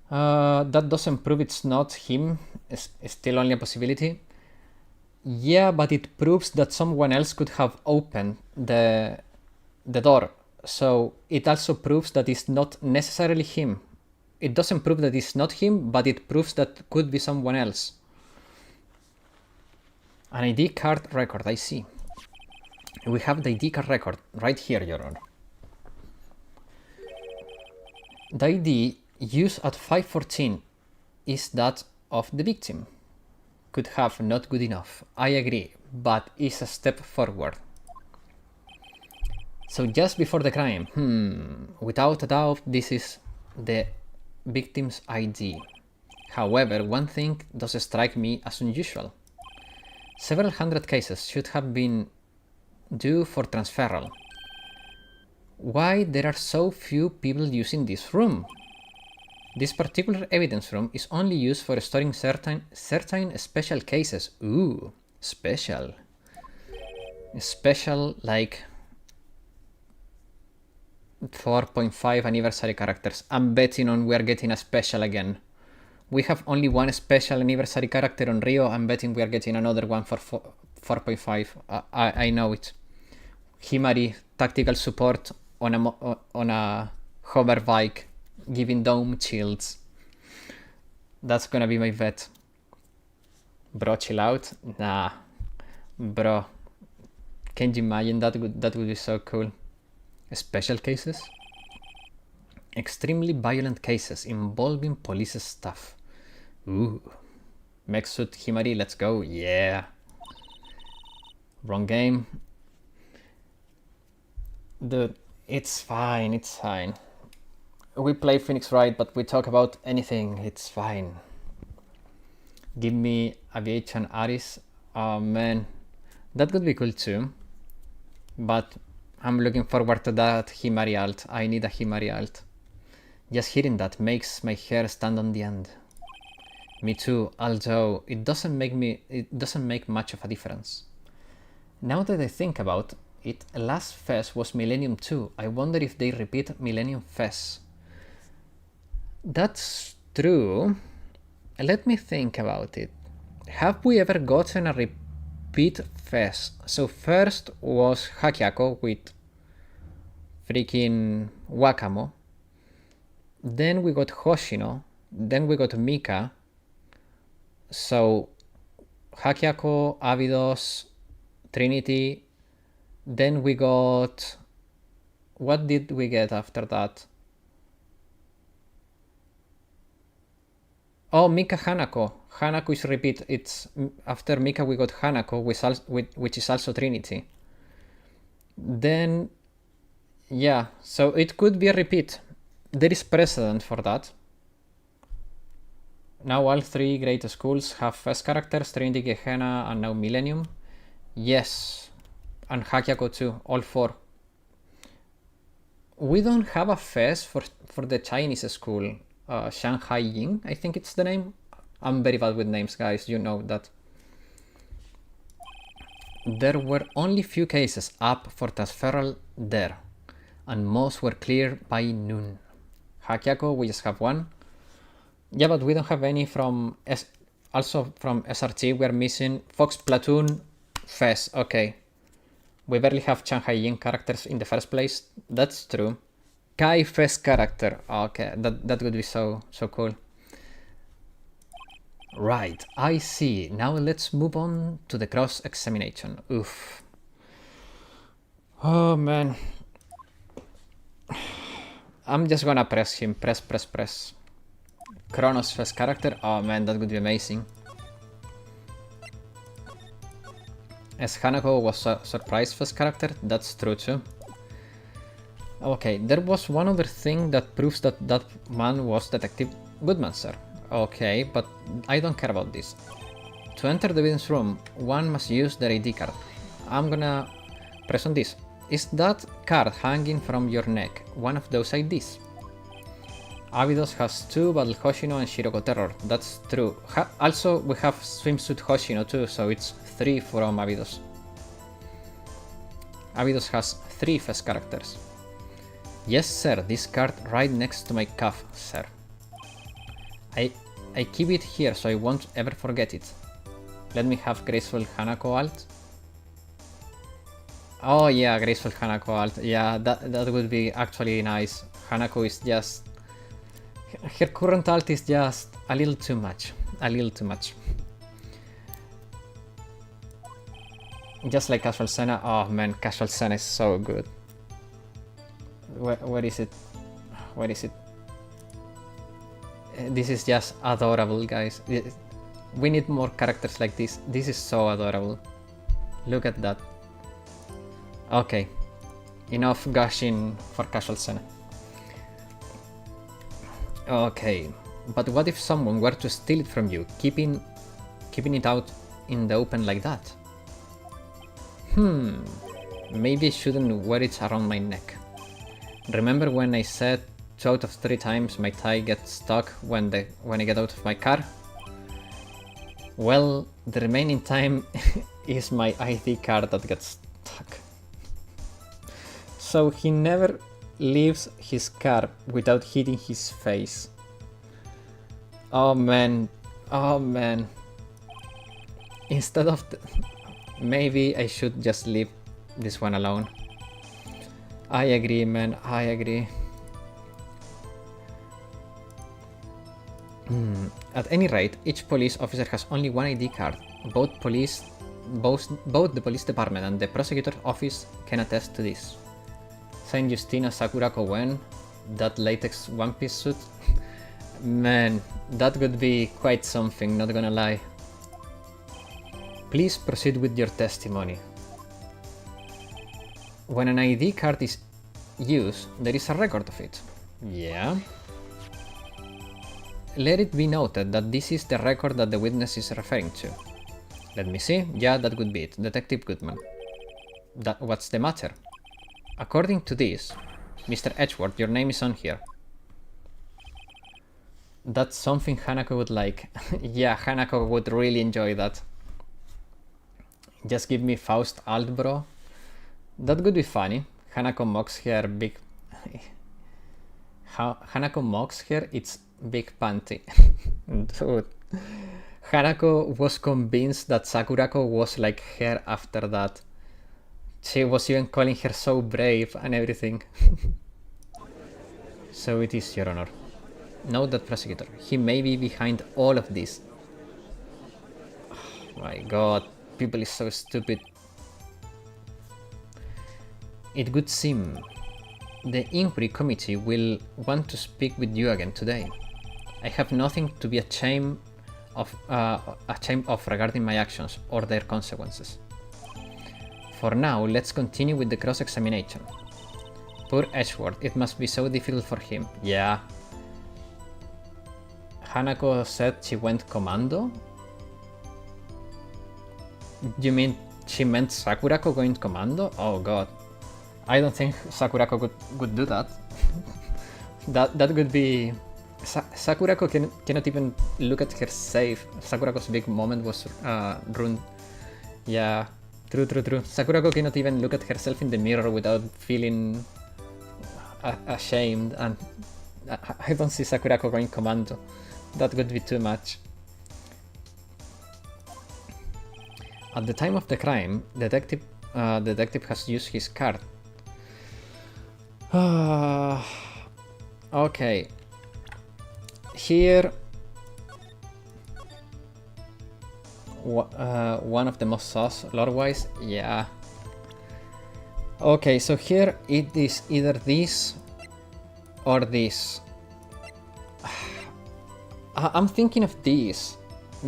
That doesn't prove it's not him. It's still only a possibility. Yeah, but it proves that someone else could have opened the door. So it also proves that it's not necessarily him. It doesn't prove that it's not him, but it proves that it could be someone else. An ID card record, I see. We have the ID card record right here, Your Honor. The ID used at 5:14 is that of the victim. Could have not good enough, I agree, but is a step forward. So just before the crime, without a doubt this is the victim's ID. However, one thing does strike me as unusual. Several hundred cases should have been due for transferal. Why there are so few people using this room? This particular evidence room is only used for storing certain special cases. Ooh, special. Special like 4.5 anniversary characters. I'm betting on we're getting a special again. We have only one special anniversary character on Rio. I'm betting we are getting another one for 4.5. I know it. Himari, tactical support on a hover bike, giving dome shields. That's gonna be my bet. Bro, chill out. Nah, bro. Can you imagine that? That would be so cool. Special cases? Extremely violent cases involving police staff. Ooh. Mech suit Himari, let's go. Yeah. Wrong game. Dude, it's fine, it's fine. We play Phoenix Wright, but we talk about anything, it's fine. Give me Aviation Aris. Oh man, that could be cool too. But I'm looking forward to that Himari alt. I need a Himari alt. Just hearing that makes my hair stand on the end. Me too, although it doesn't make much of a difference. Now that I think about it, last Fest was Millennium 2. I wonder if they repeat Millennium Fest. That's true. Let me think about it. Have we ever gotten a repeat Fest? So first was Hakiako with freaking Wakamo. Then we got Hoshino. Then we got Mika. So Hakiako, Abydos, Trinity. Then we got... What did we get after that? Oh, Mika Hanako. Hanako is repeat. It's after Mika we got Hanako, which is also Trinity. Then, yeah, so it could be a repeat. There is precedent for that. Now all three great schools have Fest characters, Trinity, Gehenna, and now Millennium. Yes, and Hakiako too, all four. We don't have a Fest for the Chinese school. Shanghai Ying, I think it's the name. I'm very bad with names, guys, you know that. There were only few cases up for transferal there, and most were clear by noon. Hakiako, we just have one. Yeah, but we don't have any from... Also from SRT, we're missing Fox Platoon, Fest, okay. We barely have Shanghai Ying characters in the first place, that's true. Kai Fest character, okay, that would be so cool. Right, I see. Now let's move on to the cross-examination. Oof. Oh man. I'm just gonna press him, press. Kronos Fest character, oh man, that would be amazing. As Hanako was a surprise Fest character, that's true too. Okay, there was one other thing that proves that that man was Detective Goodman, sir. Okay, but I don't care about this. To enter the evidence room, one must use their ID card. I'm gonna press on this. Is that card hanging from your neck one of those IDs? Abydos has two, Battle Hoshino and Shiroko Terror. That's true. Also, we have Swimsuit Hoshino too, so it's 3 from Abydos. Abydos has 3 Fest characters. Yes, sir, this card right next to my cuff, sir. I keep it here so I won't ever forget it. Let me have Graceful Hanako alt. Oh yeah, Graceful Hanako alt. Yeah, that would be actually nice. Hanako is just... Her current alt is just a little too much. A little too much. Just like Casual Senna. Oh man, Casual Senna is so good. Where is it? Where is it? This is just adorable, guys. We need more characters like this. This is so adorable. Look at that. Okay. Enough gushing for Casual Senna. Okay. But what if someone were to steal it from you, keeping it out in the open like that? Maybe I shouldn't wear it around my neck. Remember when I said 2 out of 3 times my tie gets stuck when I get out of my car? Well, the remaining time is my ID card that gets stuck. So he never leaves his car without hitting his face. Oh man. Oh man. Instead of... Maybe I should just leave this one alone. I agree, man. I agree. At any rate, each police officer has only one ID card. Both the police department and the prosecutor's office can attest to this. Saint Justina Sakurako Wen, that latex one-piece suit. Man, that would be quite something, not gonna lie. Please proceed with your testimony. When an ID card is used, there is a record of it. Yeah. Let it be noted that this is the record that the witness is referring to. Let me see. Yeah, that would be it. Detective Goodman. What's the matter? According to this, Mr. Edgeworth, your name is on here. That's something Hanako would like. Yeah, Hanako would really enjoy that. Just give me Faust Alt, bro. That would be funny. Hanako mocks her big... Hanako mocks her its big panty. Dude. Hanako was convinced that Sakurako was like her after that. She was even calling her so brave and everything. So it is, Your Honor. Note that prosecutor. He may be behind all of this. Oh my god. People is so stupid. It would seem the inquiry committee will want to speak with you again today. I have nothing to be ashamed of regarding my actions or their consequences. For now, let's continue with the cross-examination. Poor Edgeworth, it must be so difficult for him. Yeah. Hanako said she went commando? You mean she meant Sakurako going commando? Oh god. I don't think Sakurako would do that. that would be... Sakurako cannot even look at herself. Sakurako's big moment was ruined. Yeah, true. Sakurako cannot even look at herself in the mirror without feeling ashamed, and I don't see Sakurako going commando. That would be too much. At the time of the crime, detective has used his card. Okay. Here, one of the most sauce lore-wise, yeah. Okay, so here it is either this or this. I'm thinking of this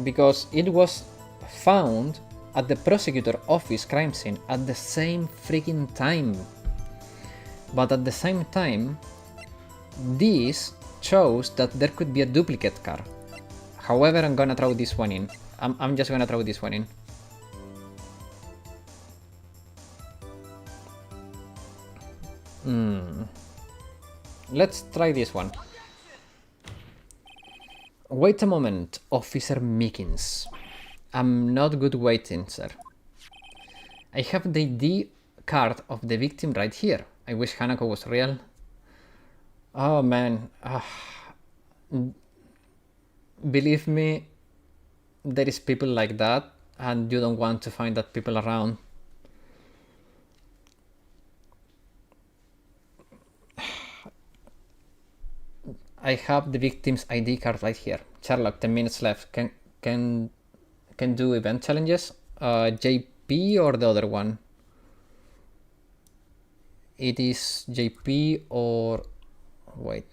because it was found at the prosecutor office crime scene at the same freaking time. But at the same time, this shows that there could be a duplicate car. However, I'm gonna throw this one in. I'm just gonna throw this one in. Let's try this one. Wait a moment, Officer Meekins. I'm not good waiting, sir. I have the ID card of the victim right here. I wish Hanako was real. Oh man. Believe me, there is people like that, and you don't want to find that people around. I have the victim's ID card right here. Sherlock, 10 minutes left. Can do event challenges. JP or the other one? It is JP or wait.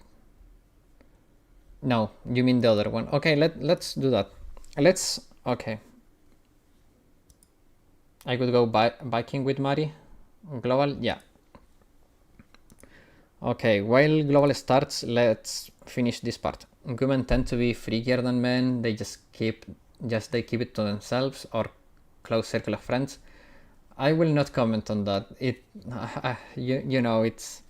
No, you mean the other one. Okay, let's do that. Okay. I could go biking with Mari. Global, yeah. Okay, while Global starts, let's finish this part. Women tend to be freakier than men. They keep it to themselves or close circle of friends. I will not comment on that. You know, it's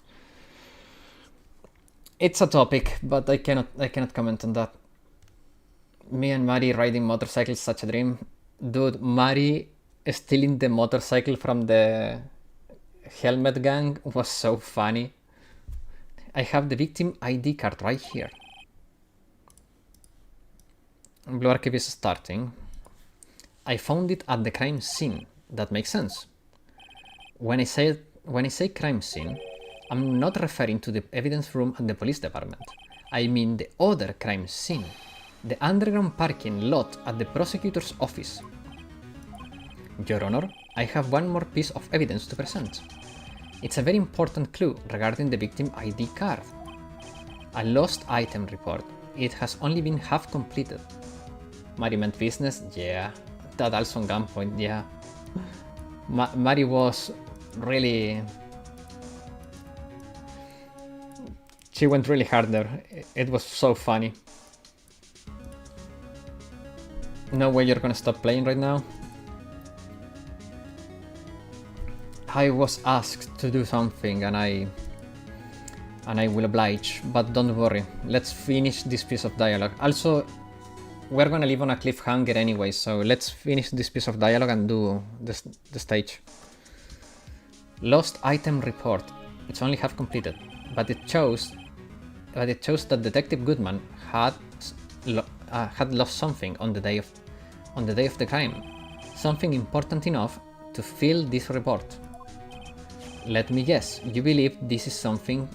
a topic, but I cannot comment on that. Me and Mari riding motorcycles, such a dream. Dude, Mari stealing the motorcycle from the helmet gang was so funny. I have the victim ID card right here. Blue Archive is starting. I found it at the crime scene. That makes sense. When I say crime scene, I'm not referring to the evidence room at the police department. I mean the other crime scene. The underground parking lot at the prosecutor's office. Your Honor, I have one more piece of evidence to present. It's a very important clue regarding the victim ID card. A lost item report. It has only been half completed. Mari meant business? Yeah. That also on gunpoint? Yeah. Mari was really... She went really hard there. It was so funny. No way you're gonna stop playing right now. I was asked to do something and I will oblige, but don't worry. Let's finish this piece of dialogue. Also, we're gonna leave on a cliffhanger anyway, so let's finish this piece of dialogue and do the stage. Lost item report. It's only half completed, but it shows that Detective Goodman had lost something on the day of the crime. Something important enough to fill this report. Let me guess, you believe this is something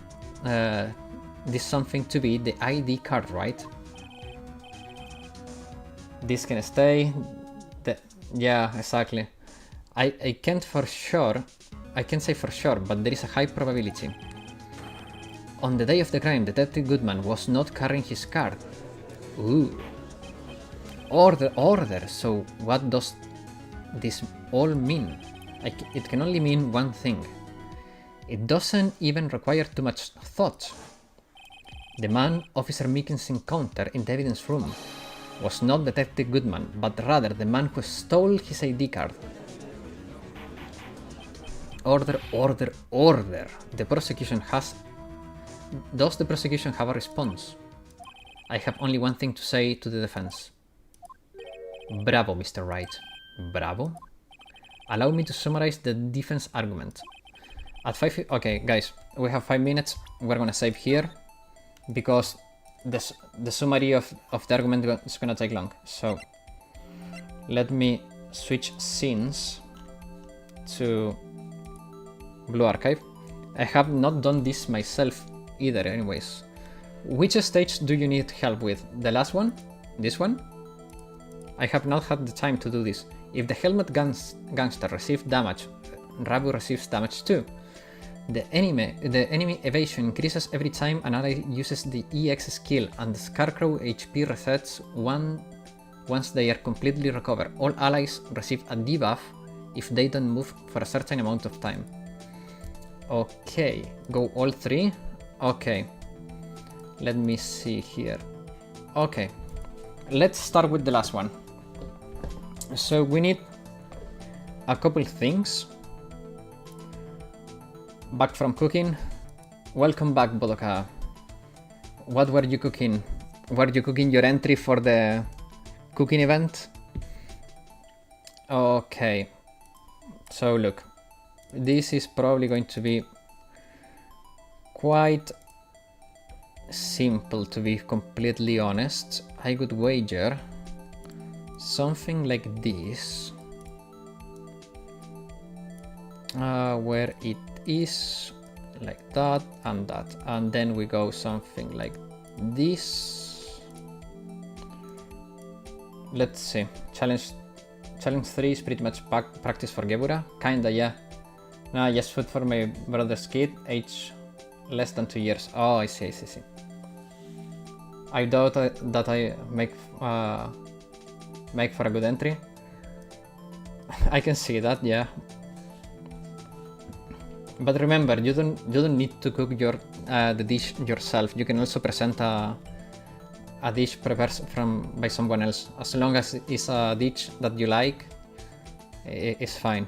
to be the ID card, right? This can stay. Yeah, exactly. I can't say for sure, but there is a high probability. On the day of the crime, Detective Goodman was not carrying his card. Ooh. Order. So what does this all mean? It can only mean one thing. It doesn't even require too much thought. The man Officer Meekins encountered in the evidence room was not Detective Goodman, but rather the man who stole his ID card. Order. Does the prosecution have a response? I have only one thing to say to the defense. Bravo, Mr. Wright. Bravo? Allow me to summarize the defense argument. Okay, guys, we have 5 minutes. We're gonna save here because the summary of the argument is gonna take long. So let me switch scenes to Blue Archive. I have not done this myself either anyways. Which stage do you need help with? The last one? This one? I have not had the time to do this. If the helmet gangster received damage, Rabu receives damage too. The enemy evasion increases every time an ally uses the EX skill, and the Scarecrow HP resets once they are completely recovered. All allies receive a debuff if they don't move for a certain amount of time. Okay, go all 3. Okay, let me see here. Okay, let's start with the last one. So we need a couple things. Back from cooking. Welcome back, Bodoka. What were you cooking? Were you cooking your entry for the cooking event? Okay. So look, this is probably going to be quite simple, to be completely honest. I would wager something like this. Where it is like that, and then we go something like this. Let's see. Challenge 3 is pretty much practice for Gebura. Kinda, yeah. Nah, just food for my brother's kid, age less than 2 years. Oh, I see. I doubt that I make for a good entry. I can see that, yeah. But remember, you don't need to cook the dish yourself. You can also present a dish prepared by someone else. As long as it's a dish that you like, it's fine.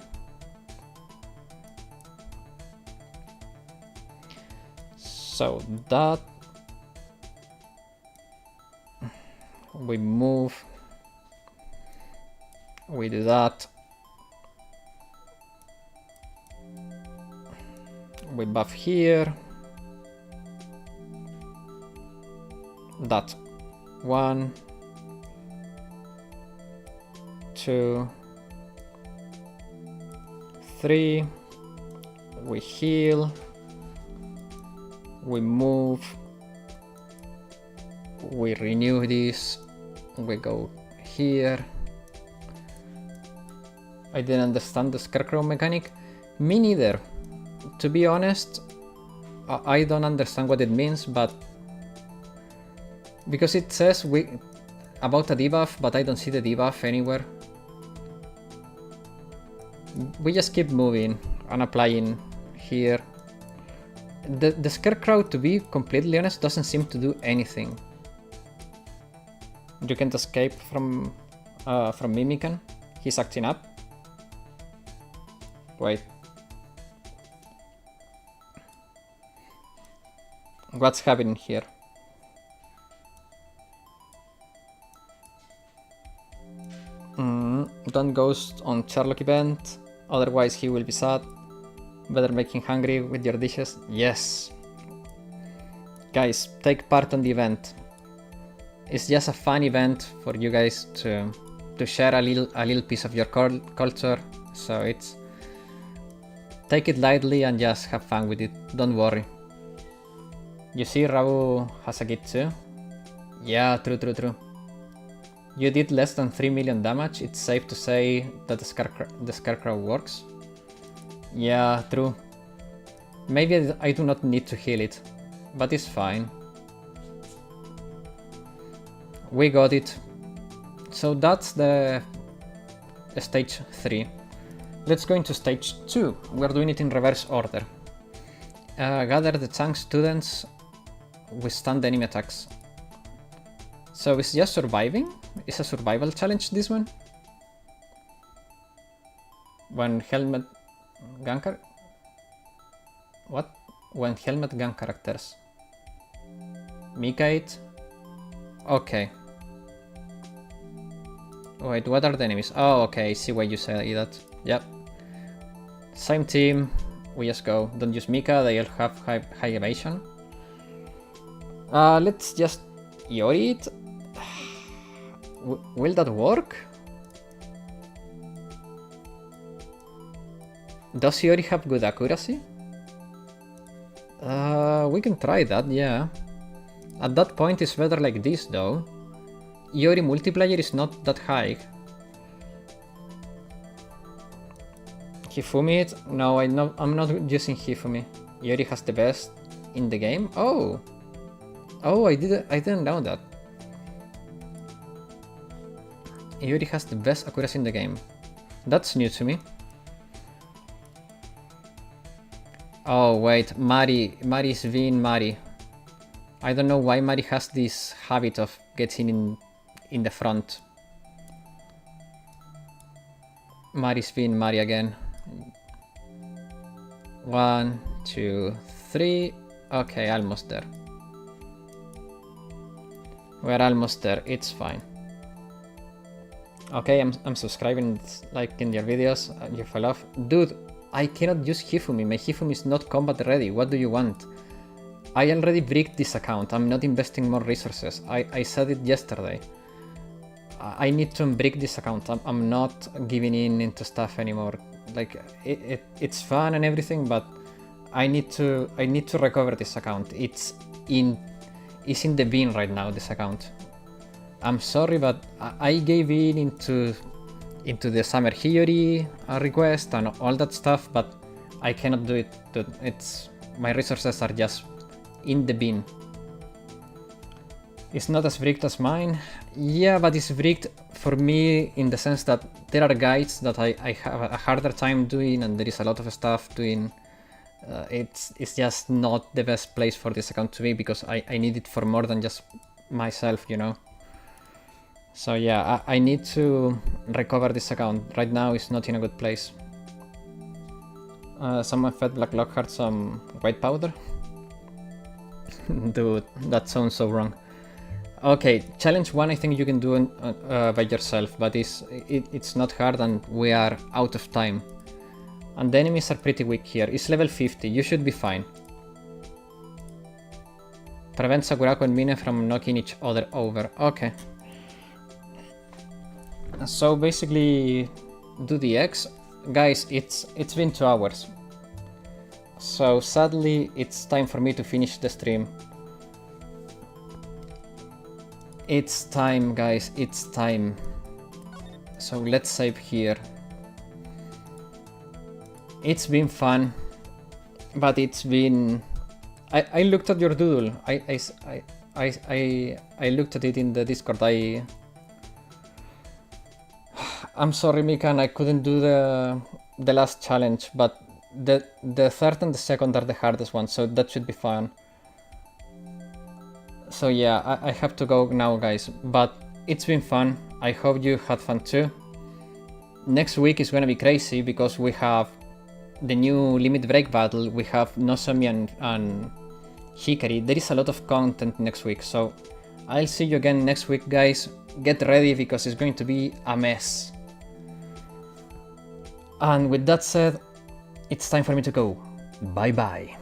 So that we move, we do that. We buff here. That. 1, 2, 3. We heal. We move. We renew this. We go here. I didn't understand the scarecrow mechanic. Me neither. To be honest, I don't understand what it means, but because it says about a debuff, but I don't see the debuff anywhere. We just keep moving and applying here. The scarecrow, to be completely honest, doesn't seem to do anything. You can't escape from Mimican. He's acting up. Wait. What's happening here? Don't ghost on Sherlock event, otherwise he will be sad. Better make him hungry with your dishes. Yes. Guys, take part on the event. It's just a fun event for you guys to share a little piece of your culture. So it's take it lightly and just have fun with it. Don't worry. You see, Rabu has a kit too. Yeah, true. You did less than 3 million damage. It's safe to say that the scarecrow works. Yeah, true. Maybe I do not need to heal it, but it's fine. We got it. So that's the stage 3. Let's go into stage 2. We're doing it in reverse order. Gather the tank students, withstand enemy attacks. So it's just surviving? It's a survival challenge, this one? When helmet gun What? When helmet gun characters. Mika 8? Okay. Wait, what are the enemies? Oh, okay, I see why you say that. Yep. Same team, we just go. Don't use Mika, they all have high evasion. Let's just Yori it. Will that work? Does Yori have good accuracy? We can try that, yeah. At that point it's better like this though. Yori multiplayer is not that high. Hifumi it? No, I'm not using Hifumi. Yori has the best in the game? Oh! Oh, I didn't know that. Yuri has the best accuracy in the game. That's new to me. Oh wait, Mari's being Mari. I don't know why Mari has this habit of getting in the front. Mari's being Mari again. 1, 2, 3. Okay, almost there. We're almost there, it's fine. Okay, I'm subscribing, liking your videos, you fell off. Dude, I cannot use Hifumi, my Hifumi is not combat ready, what do you want? I already bricked this account, I'm not investing more resources, I said it yesterday. I need to unbrick this account, I'm not giving into stuff anymore. Like, it's fun and everything, but I need to recover this account. It's in the bin right now, this account. I'm sorry, but I gave in into the Summer Hiyori request and all that stuff, but I cannot do it. My resources are just in the bin. It's not as bricked as mine. Yeah, but it's bricked for me in the sense that there are guides that I have a harder time doing, and there is a lot of stuff doing. It's just not the best place for this account to be, because I need it for more than just myself, you know. So yeah, I need to recover this account. Right now it's not in a good place. Someone fed Black Lockhart some white powder? Dude, that sounds so wrong. Okay, challenge 1 I think you can do by yourself, but it's not hard and we are out of time. And the enemies are pretty weak here. It's level 50, you should be fine. Prevent Sakurako and Mine from knocking each other over. Okay. So basically, do the X. Guys, it's been 2 hours. So sadly, it's time for me to finish the stream. It's time, guys, it's time. So let's save here. It's been fun, but it's been... I looked at your doodle. I looked at it in the Discord. I'm sorry, Mikan, I couldn't do the last challenge, but the third and the second are the hardest ones, so that should be fun. So yeah, I have to go now, guys, but it's been fun. I hope you had fun too. Next week is gonna be crazy because we have the new Limit Break battle, we have Nozomi and Hikari. There is a lot of content next week, so I'll see you again next week, guys. Get ready because it's going to be a mess. And with that said, it's time for me to go. Bye bye.